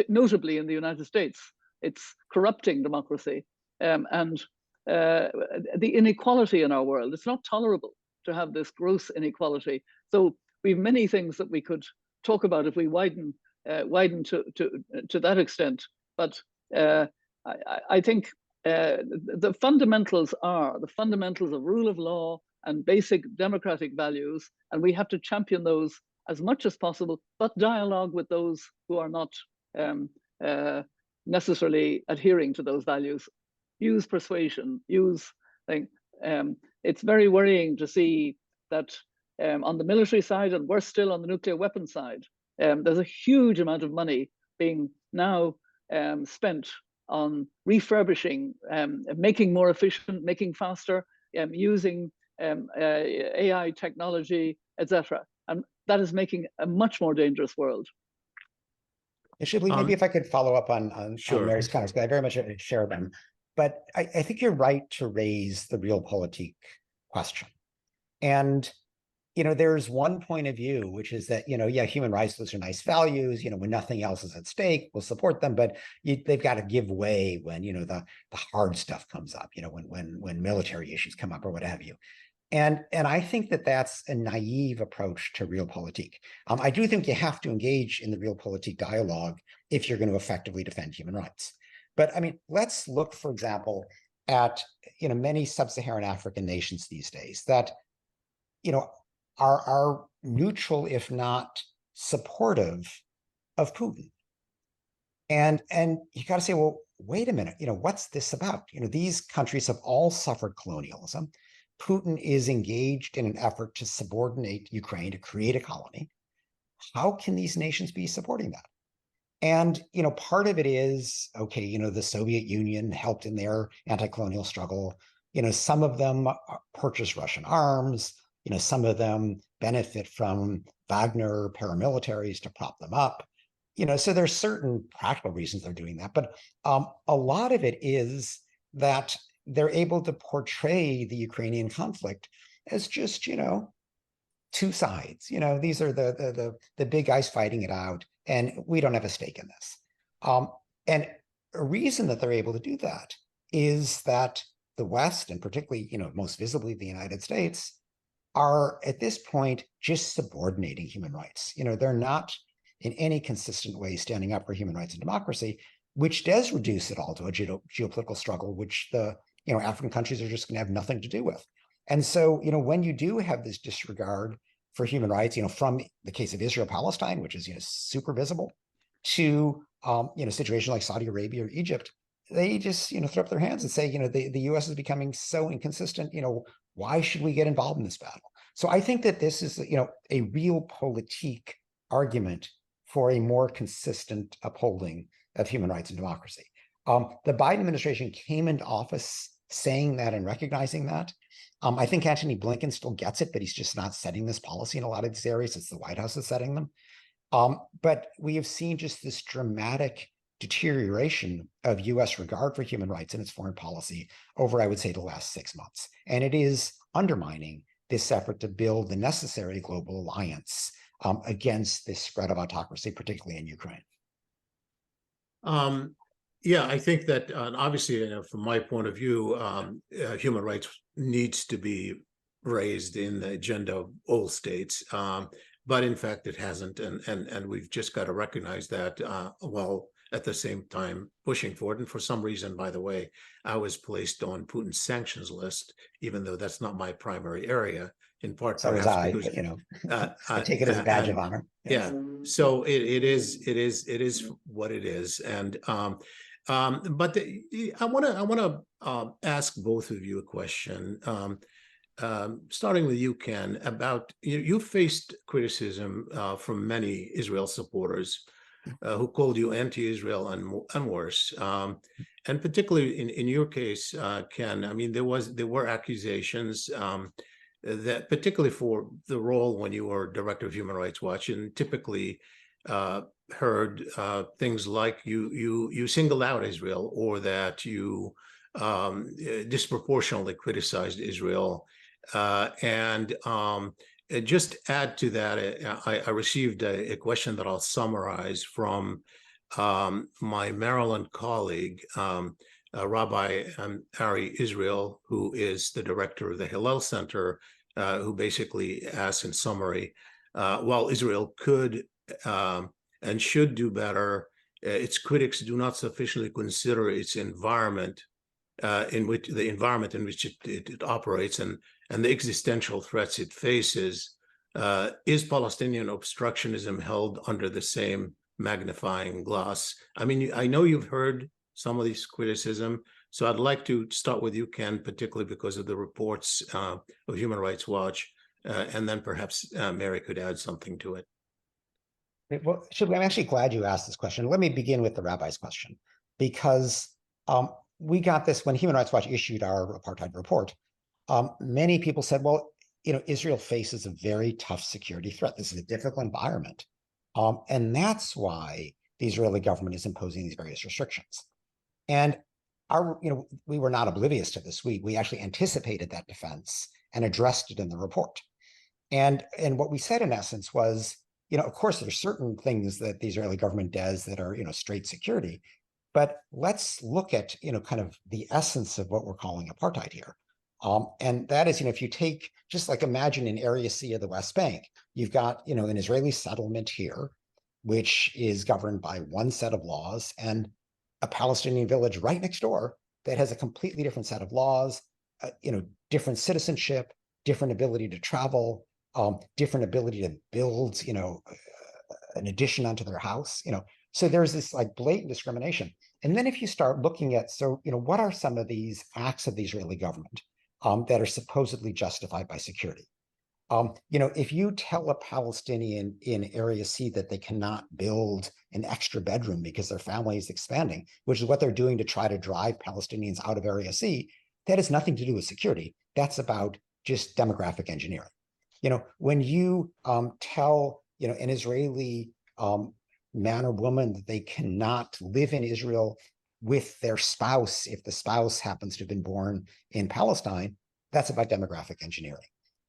notably in the United States. It's corrupting democracy, and the inequality in our world. It's not tolerable to have this gross inequality. So we've many things that we could talk about if we widen to that extent. But I think the fundamentals of rule of law and basic democratic values, and we have to champion those as much as possible, but dialogue with those who are not necessarily adhering to those values. Use persuasion, it's very worrying to see that on the military side, and worse still on the nuclear weapons side, there's a huge amount of money being now spent on refurbishing, making more efficient, making faster, using AI technology, etc. And that is making a much more dangerous world. Shibley, maybe if I could follow up on Sure. Mary's comments, because I very much share them. But I think you're right to raise the realpolitik question. And, there's one point of view, which is that, yeah, human rights, those are nice values. When nothing else is at stake, we'll support them. But they've got to give way when, the hard stuff comes up, when military issues come up or what have you. And I think that that's a naive approach to realpolitik. I do think you have to engage in the realpolitik dialogue if you're going to effectively defend human rights. But I mean, let's look, for example, at many sub-Saharan African nations these days that are neutral, if not supportive, of Putin. And you got to say, well, wait a minute, what's this about? These countries have all suffered colonialism. Putin is engaged in an effort to subordinate Ukraine, to create a colony. How can these nations be supporting that? And, part of it is, okay, the Soviet Union helped in their anti-colonial struggle. Some of them purchase Russian arms. Some of them benefit from Wagner paramilitaries to prop them up. So there's certain practical reasons they're doing that. But a lot of it is that they're able to portray the Ukrainian conflict as just, two sides. These are the big guys fighting it out, and we don't have a stake in this. And a reason that they're able to do that is that the West, and particularly, most visibly the United States, are at this point just subordinating human rights. They're not in any consistent way standing up for human rights and democracy, which does reduce it all to a geopolitical struggle, which the African countries are just going to have nothing to do with. And so, when you do have this disregard for human rights, from the case of Israel-Palestine, which is, super visible, to, situations like Saudi Arabia or Egypt, they just, throw up their hands and say, the U.S. is becoming so inconsistent, why should we get involved in this battle? So I think that this is, a realpolitik argument for a more consistent upholding of human rights and democracy. The Biden administration came into office saying that and recognizing that. I think Antony Blinken still gets it, but he's just not setting this policy in a lot of these areas. It's the White House that's setting them. But we have seen just this dramatic deterioration of U.S. regard for human rights in its foreign policy over, I would say, the last 6 months. And it is undermining this effort to build the necessary global alliance against this spread of autocracy, particularly in Ukraine. Yeah, I think that obviously, from my point of view, human rights needs to be raised in the agenda of all states. But in fact, it hasn't. And we've just got to recognize that while at the same time pushing for it. And for some reason, by the way, I was placed on Putin's sanctions list, even though that's not my primary area, in part. So was I, because, but, I take it as a badge of honor. Yeah. So it is what it is. And but I want to ask both of you a question. starting with you, Ken, about you faced criticism from many Israel supporters who called you anti-Israel and worse. And particularly in your case, Ken, I mean, there were accusations that particularly for the role when you were director of Human Rights Watch, and typically heard things like you singled out Israel, or that you disproportionately criticized Israel. Just add to that, I received a question that I'll summarize from my Maryland colleague, Rabbi Ari Israel, who is the director of the Hillel Center, who basically asks in summary, while Israel could and should do better, its critics do not sufficiently consider its environment in which it operates and the existential threats it faces. Is Palestinian obstructionism held under the same magnifying glass? I mean, I know you've heard some of these criticism, so I'd like to start with you, Ken, particularly because of the reports of Human Rights Watch, and then perhaps Mary could add something to it. Well, Shibley, I'm actually glad you asked this question. Let me begin with the rabbi's question, because we got this when Human Rights Watch issued our apartheid report. Many people said, well, Israel faces a very tough security threat. This is a difficult environment. And that's why the Israeli government is imposing these various restrictions. And we were not oblivious to this. We actually anticipated that defense and addressed it in the report. And what we said in essence was, of course, there's certain things that the Israeli government does that are, straight security, but let's look at, kind of the essence of what we're calling apartheid here. And that is, if you take, just like imagine in Area C of the West Bank, you've got, an Israeli settlement here, which is governed by one set of laws, and a Palestinian village right next door that has a completely different set of laws, different citizenship, different ability to travel, different ability to build, an addition onto their house, So there's this like blatant discrimination. And then if you start looking at, what are some of these acts of the Israeli government that are supposedly justified by security? If you tell a Palestinian in Area C that they cannot build an extra bedroom because their family is expanding, which is what they're doing to try to drive Palestinians out of Area C, that has nothing to do with security. That's about just demographic engineering. When you tell, an Israeli man or woman that they cannot live in Israel with their spouse if the spouse happens to have been born in Palestine, that's about demographic engineering.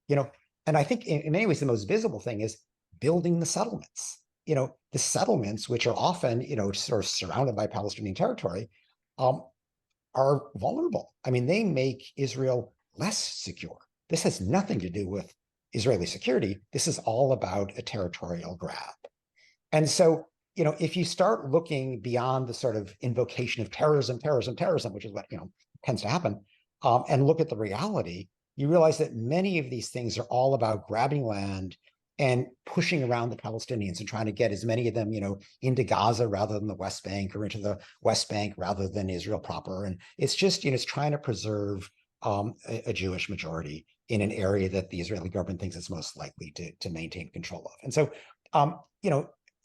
And I think in many ways, the most visible thing is building the settlements. The settlements, which are often, sort of surrounded by Palestinian territory, are vulnerable. I mean, they make Israel less secure. This has nothing to do with Israeli security. This is all about a territorial grab. And so, if you start looking beyond the sort of invocation of terrorism, which is what, tends to happen, and look at the reality, you realize that many of these things are all about grabbing land and pushing around the Palestinians and trying to get as many of them, into Gaza rather than the West Bank, or into the West Bank rather than Israel proper. And it's just, it's trying to preserve a Jewish majority in an area that the Israeli government thinks is most likely to maintain control of. And so,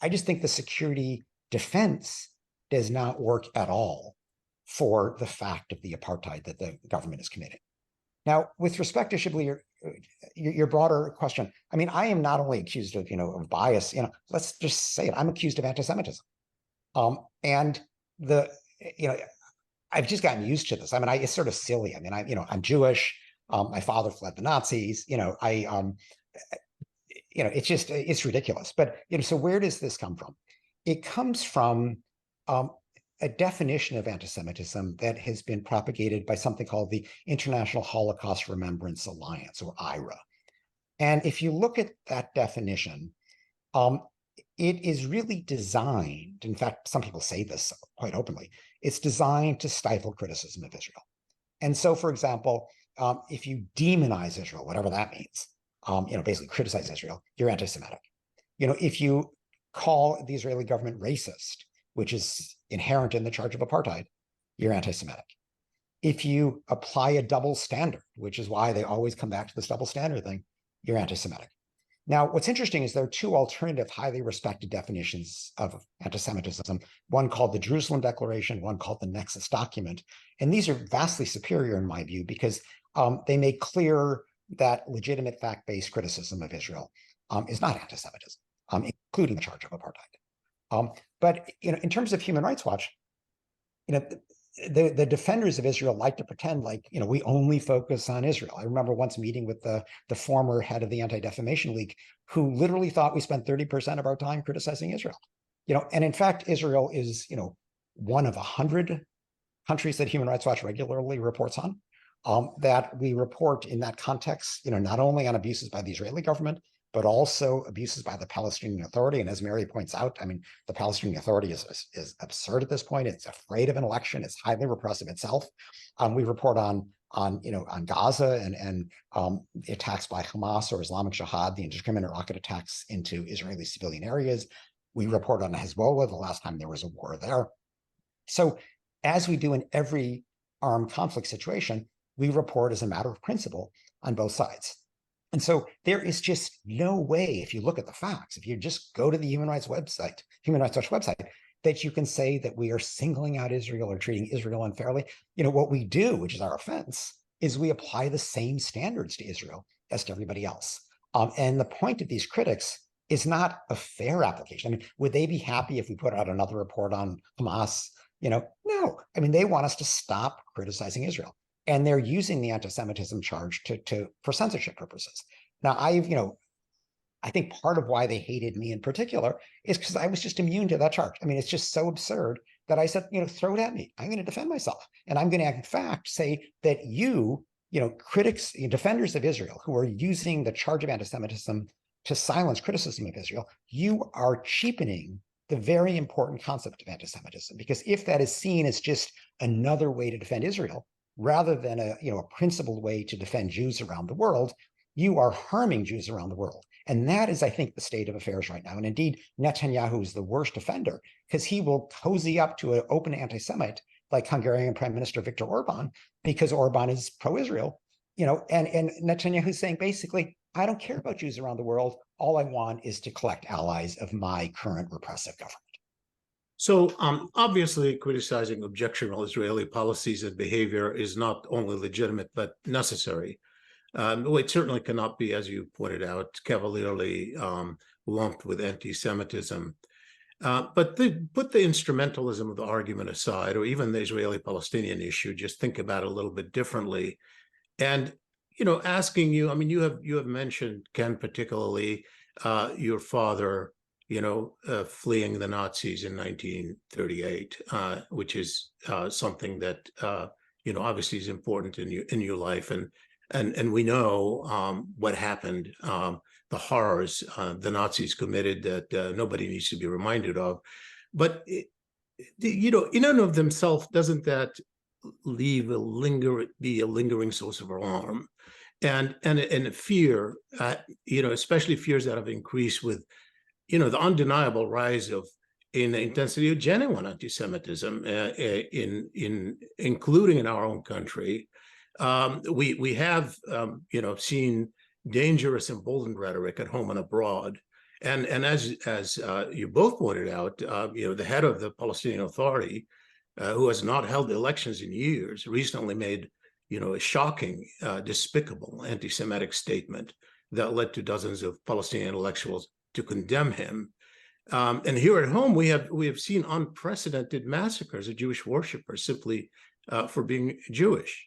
I just think the security defense does not work at all for the fact of the apartheid that the government is committing. Now, with respect to Shibley, your broader question, I mean, I am not only accused of, of bias, let's just say it, I'm accused of anti-Semitism. And I've just gotten used to this. I mean, it's sort of silly. I mean, I'm Jewish. My father fled the Nazis. It's ridiculous. But, so where does this come from? It comes from a definition of anti-Semitism that has been propagated by something called the International Holocaust Remembrance Alliance, or IRA. And if you look at that definition, it is really designed, in fact, some people say this quite openly, it's designed to stifle criticism of Israel. And so, for example, if you demonize Israel, whatever that means, basically criticize Israel, you're anti-Semitic. If you call the Israeli government racist, which is inherent in the charge of apartheid, you're anti-Semitic. If you apply a double standard, which is why they always come back to this double standard thing, you're anti-Semitic. Now, what's interesting is there are two alternative, highly respected definitions of anti-Semitism, one called the Jerusalem Declaration, one called the Nexus Document. And these are vastly superior in my view, because they make clear that legitimate fact-based criticism of Israel is not anti-Semitism, including the charge of apartheid. But in terms of Human Rights Watch, the defenders of Israel like to pretend like, we only focus on Israel. I remember once meeting with the former head of the Anti-Defamation League, who literally thought we spent 30% of our time criticizing Israel. And in fact, Israel is, one of 100 countries that Human Rights Watch regularly reports on, that we report in that context, not only on abuses by the Israeli government, but also abuses by the Palestinian Authority. And as Mary points out, the Palestinian Authority is absurd at this point. It's afraid of an election. It's highly repressive itself. We report on Gaza and the attacks by Hamas or Islamic Jihad, the indiscriminate rocket attacks into Israeli civilian areas. We report on Hezbollah the last time there was a war there. So as we do in every armed conflict situation, we report as a matter of principle on both sides. And so there is just no way, if you look at the facts, if you just go to the Human Rights Watch website, that you can say that we are singling out Israel or treating Israel unfairly. What we do, which is our offense, is we apply the same standards to Israel as to everybody else. And the point of these critics is not a fair application. Would they be happy if we put out another report on Hamas? No. They want us to stop criticizing Israel. And they're using the anti-Semitism charge for censorship purposes. Now, I think part of why they hated me in particular is because I was just immune to that charge. It's just so absurd that I said, throw it at me. I'm going to defend myself. And I'm going to, in fact, say that critics, defenders of Israel who are using the charge of anti-Semitism to silence criticism of Israel, you are cheapening the very important concept of anti-Semitism. Because if that is seen as just another way to defend Israel, rather than a principled way to defend Jews around the world, you are harming Jews around the world. And that is, I think, the state of affairs right now. And indeed, Netanyahu is the worst offender because he will cozy up to an open anti-Semite like Hungarian Prime Minister Viktor Orban, because Orban is pro-Israel, and Netanyahu is saying, basically, I don't care about Jews around the world. All I want is to collect allies of my current repressive government. So obviously criticizing objectionable Israeli policies and behavior is not only legitimate, but necessary. It certainly cannot be, as you pointed out, cavalierly lumped with anti-Semitism. But put the instrumentalism of the argument aside, or even the Israeli-Palestinian issue, just think about it a little bit differently. And, asking you, you have mentioned, Ken, particularly your father, fleeing the Nazis in 1938, which is something that, obviously is important in your life. And we know what happened, the horrors the Nazis committed that nobody needs to be reminded of. But, in and of themselves, doesn't that be a lingering source of alarm? And fear, especially fears that have increased with the undeniable rise in the intensity of genuine anti-Semitism, including in our own country. We have seen dangerous emboldened rhetoric at home and abroad, and as you both pointed out, the head of the Palestinian Authority, who has not held elections in years, recently made a shocking, despicable anti-Semitic statement that led to dozens of Palestinian intellectuals to condemn him. And here at home, we have seen unprecedented massacres of Jewish worshipers simply for being Jewish.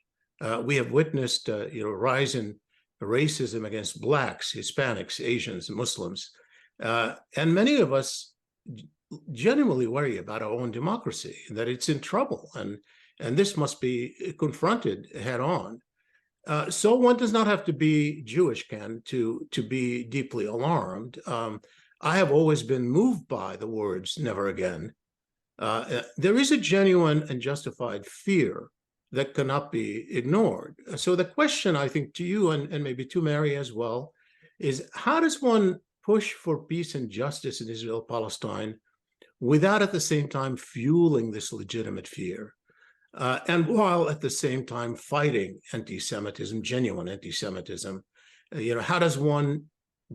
We have witnessed rise in racism against Blacks, Hispanics, Asians, Muslims. And many of us genuinely worry about our own democracy, that it's in trouble, and this must be confronted head on. So one does not have to be Jewish, Ken, to be deeply alarmed. I have always been moved by the words "never again." There is a genuine and justified fear that cannot be ignored. So the question, I think, to you and maybe to Mary as well, is how does one push for peace and justice in Israel-Palestine without at the same time fueling this legitimate fear? and while at the same time fighting anti-Semitism, genuine anti-Semitism. How does one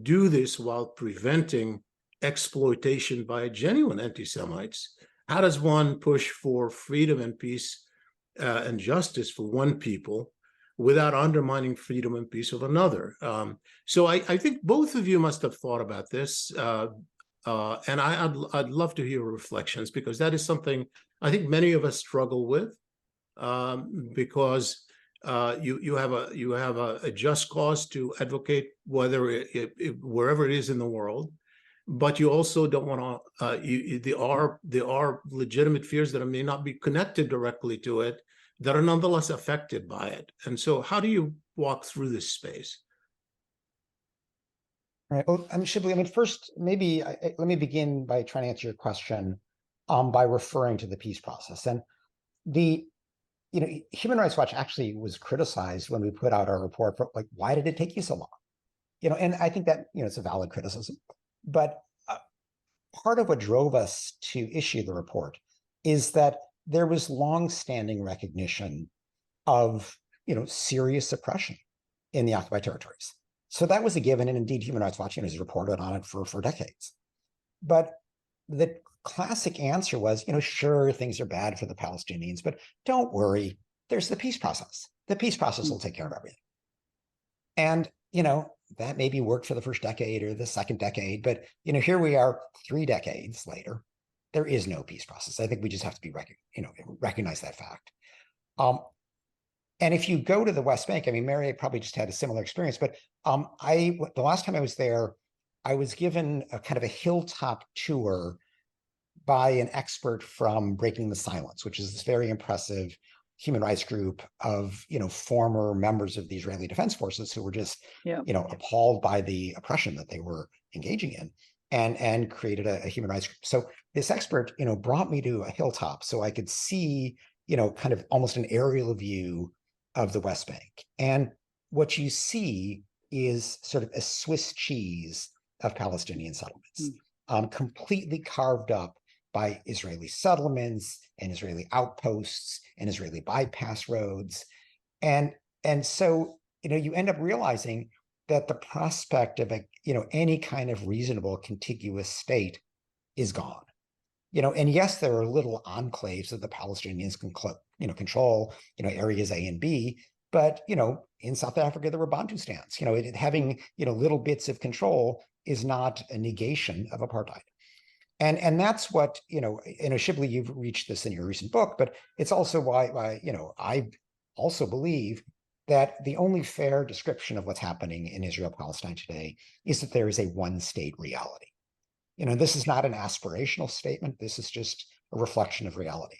do this while preventing exploitation by genuine anti-Semites? How does one push for freedom and peace and justice for one people without undermining freedom and peace of another? So I think both of you must have thought about this, and I'd love to hear reflections, because that is something I think many of us struggle with, because you have a just cause to advocate, whether wherever it is in the world, but you also don't want to. There are legitimate fears that may not be connected directly to it, that are nonetheless affected by it. And so, how do you walk through this space? Right. Well, Shibley, first, maybe let me begin by trying to answer your question by referring to the peace process. And Human Rights Watch actually was criticized when we put out our report for, like, why did it take you so long? And I think that, it's a valid criticism. But part of what drove us to issue the report is that there was longstanding recognition of, serious oppression in the occupied territories. So that was a given, and indeed Human Rights Watch has reported on it for decades. But the classic answer was, sure, things are bad for the Palestinians, but don't worry, there's the peace process. The peace process will take care of everything. And, that maybe worked for the first decade or the second decade, but, here we are 3 decades later, there is no peace process. I think we just have to recognize that fact. And if you go to the West Bank, Mary probably just had a similar experience, but the last time I was there, I was given a kind of a hilltop tour by an expert from Breaking the Silence, which is this very impressive human rights group of, former members of the Israeli Defense Forces who were just, appalled by the oppression that they were engaging in, and created a human rights group. So this expert, brought me to a hilltop so I could see, kind of almost an aerial view of the West Bank. And what you see is sort of a Swiss cheese of Palestinian settlements, completely carved up by Israeli settlements and Israeli outposts and Israeli bypass roads. And so, you end up realizing that the prospect of any kind of reasonable contiguous state is gone. And yes, there are little enclaves that the Palestinians can control, areas A and B, but, in South Africa, there were Bantustans. Having, little bits of control is not a negation of apartheid. And that's what, Shibley, you've reached this in your recent book, but it's also why I also believe that the only fair description of what's happening in Israel-Palestine today is that there is a one-state reality. This is not an aspirational statement. This is just a reflection of reality.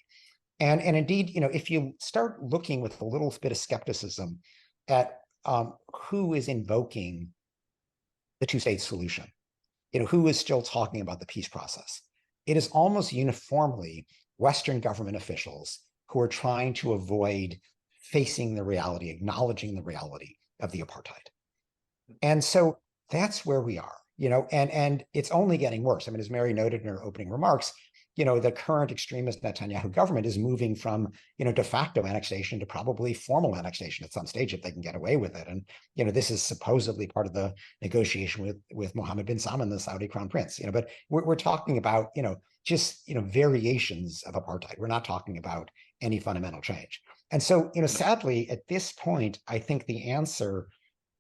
And indeed, if you start looking with a little bit of skepticism at who is invoking the two-state solution, who is still talking about the peace process, it is almost uniformly Western government officials who are trying to avoid facing the reality, acknowledging the reality of the apartheid. And so that's where we are, and it's only getting worse. As Mary noted in her opening remarks, the current extremist Netanyahu government is moving from, de facto annexation to probably formal annexation at some stage if they can get away with it. And, this is supposedly part of the negotiation with Mohammed bin Salman, the Saudi crown prince, but we're talking about, just, variations of apartheid. We're not talking about any fundamental change. And so, sadly, at this point, I think the answer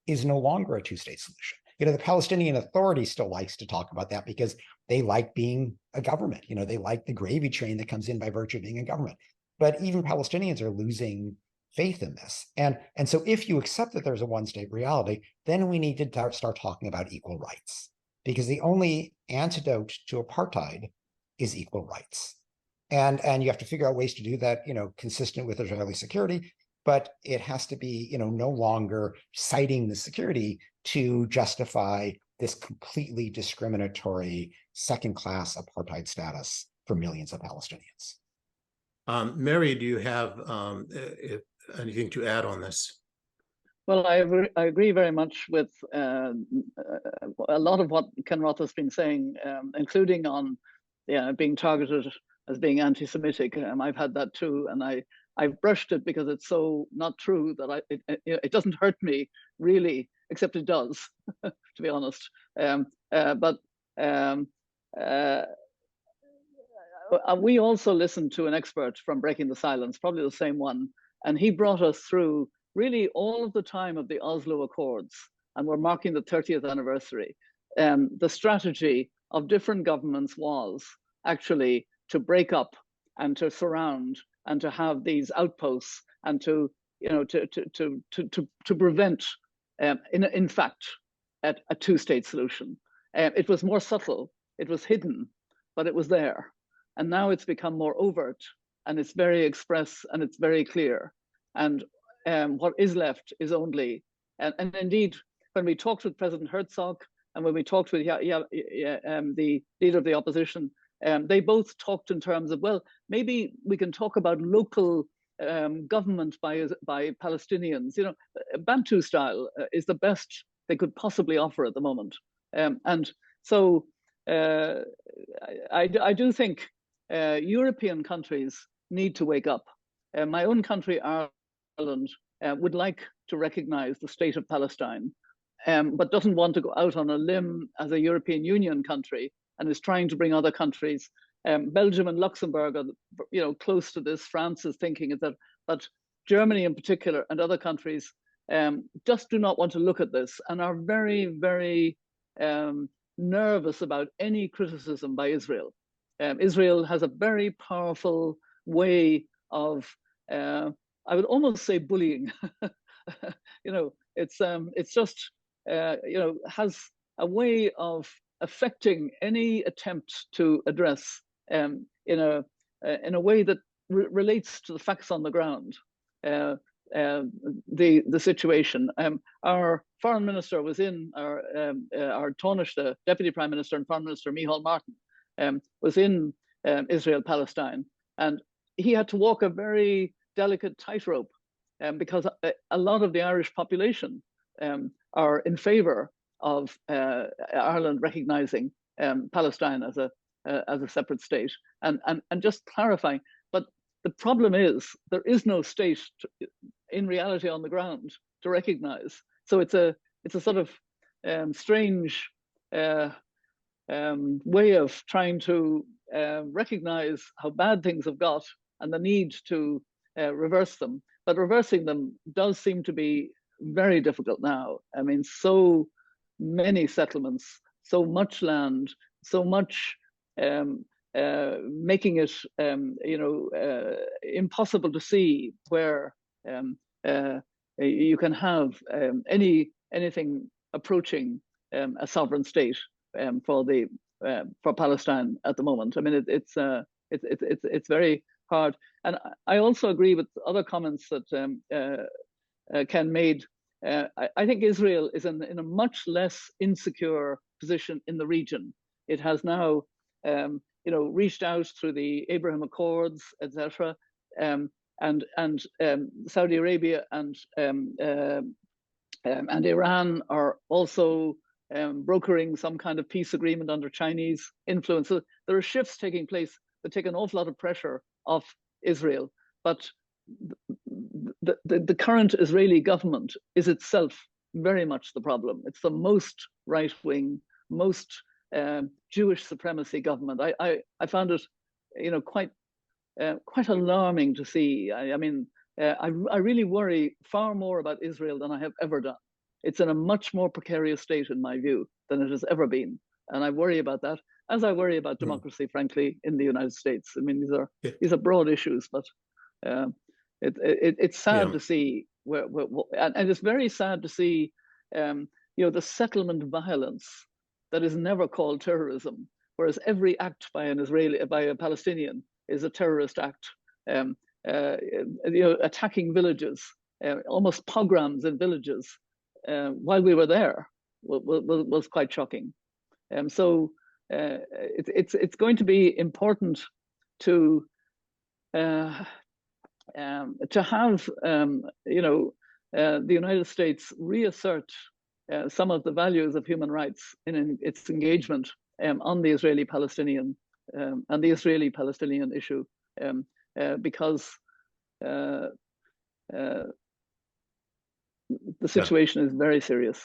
is no longer a two-state solution. The Palestinian Authority still likes to talk about that because they like being a government. They like the gravy train that comes in by virtue of being a government. But even Palestinians are losing faith in this. And so if you accept that there's a one-state reality, then we need to start talking about equal rights, because the only antidote to apartheid is equal rights. And you have to figure out ways to do that, consistent with Israeli security, but it has to be, no longer citing the security to justify this completely discriminatory second-class apartheid status for millions of Palestinians. Mary, do you have anything to add on this? Well, I agree very much with a lot of what Ken Roth has been saying, including on being targeted as being anti-Semitic. I've had that too, and I I've brushed it because it's so not true that it doesn't hurt me really, except it does, to be honest. But we also listened to an expert from Breaking the Silence, probably the same one, and he brought us through really all of the time of the Oslo Accords, and we're marking the 30th anniversary. The strategy of different governments was actually to break up and to surround and to have these outposts and to prevent, in fact, a two-state solution. It was more subtle, it was hidden, but it was there. And now it's become more overt, and it's very express, and it's very clear. And what is left is only, and indeed, when we talked with President Herzog, and when we talked with the leader of the opposition, they both talked in terms of, well, maybe we can talk about local government by Palestinians. You know, Bantu style is the best they could possibly offer at the moment. And so I do think European countries need to wake up. My own country, Ireland, would like to recognize the state of Palestine, but doesn't want to go out on a limb as a European Union country, and is trying to bring other countries. Belgium and Luxembourg are, close to this. France is thinking of that, but Germany in particular and other countries just do not want to look at this and are very, very nervous about any criticism by Israel. Israel has a very powerful way of, I would almost say, bullying. It's just, has a way of affecting any attempt to address in a way that relates to the facts on the ground. The situation. Our foreign minister was in our Taoiseach, the deputy prime minister and foreign minister Micheál Martin, was in Israel Palestine, and he had to walk a very delicate tightrope because a lot of the Irish population are in favor of Ireland recognizing Palestine as a separate state, and just clarifying. But the problem is there is no state in reality on the ground to recognize. So it's a sort of strange way of trying to recognize how bad things have got and the need to reverse them. But reversing them does seem to be very difficult now. I mean, so many settlements, so much land, so much making it impossible to see where you can have anything approaching a sovereign state for Palestine at the moment. I mean, it's very hard. And I also agree with other comments that Ken made. I think Israel is in a much less insecure position in the region. It has now, reached out through the Abraham Accords, etc., and Saudi Arabia and Iran are also brokering some kind of peace agreement under Chinese influence. So there are shifts taking place that take an awful lot of pressure off Israel. But the current Israeli government is itself very much the problem. It's the most right-wing, most Jewish supremacy government. I found it, quite alarming to see. I really worry far more about Israel than I have ever done. It's in a much more precarious state, in my view, than it has ever been, and I worry about that, as I worry about democracy, frankly, in the United States. I mean, these are broad issues, but it's sad to see and it's very sad to see, the settlement violence that is never called terrorism, whereas every act by a Palestinian is a terrorist act. Attacking villages, almost pogroms in villages, while we were there was quite shocking. So it's going to be important to have the United States reassert some of the values of human rights in its engagement on the Israeli-Palestinian and the Israeli-Palestinian issue, because the situation is very serious.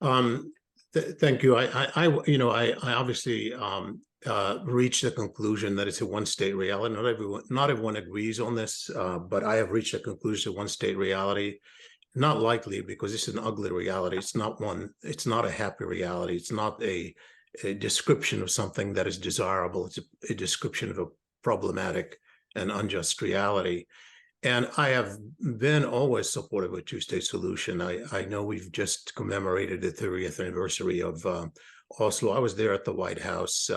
Thank you. I obviously reached the conclusion that it's a one-state reality. Not everyone agrees on this, but I have reached a conclusion of one-state reality. Not likely, because it's an ugly reality. It's not one. It's not a happy reality. It's not a description of something that is desirable. It's a description of a problematic and unjust reality. And I have been always supportive of a two-state solution. I know we've just commemorated the 30th anniversary of Oslo. I was there at the White House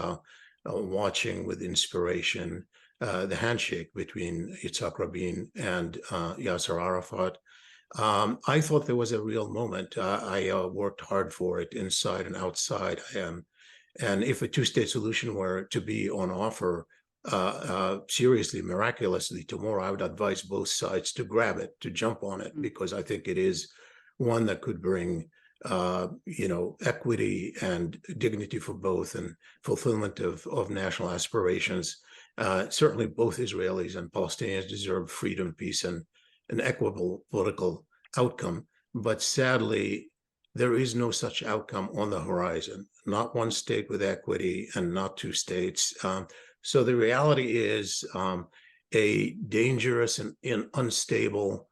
watching with inspiration the handshake between Yitzhak Rabin and Yasser Arafat. I thought there was a real moment. I worked hard for it inside and outside. And if a two-state solution were to be on offer, seriously, miraculously tomorrow, I would advise both sides to grab it, to jump on it, because I think it is one that could bring, equity and dignity for both and fulfillment of national aspirations. Certainly, both Israelis and Palestinians deserve freedom, peace, and an equitable political outcome. But sadly, there is no such outcome on the horizon, not one state with equity and not two states. So the reality is a dangerous and unstable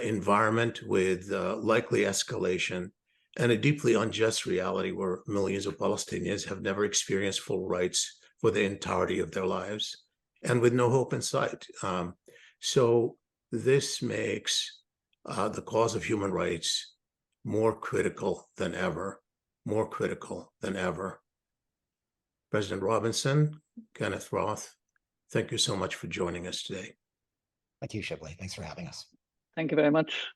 environment with likely escalation, and a deeply unjust reality where millions of Palestinians have never experienced full rights for the entirety of their lives, and with no hope in sight. So this makes the cause of human rights more critical than ever, more critical than ever. President Robinson, Kenneth Roth, thank you so much for joining us today. Thank you, Shibley. Thanks for having us. Thank you very much.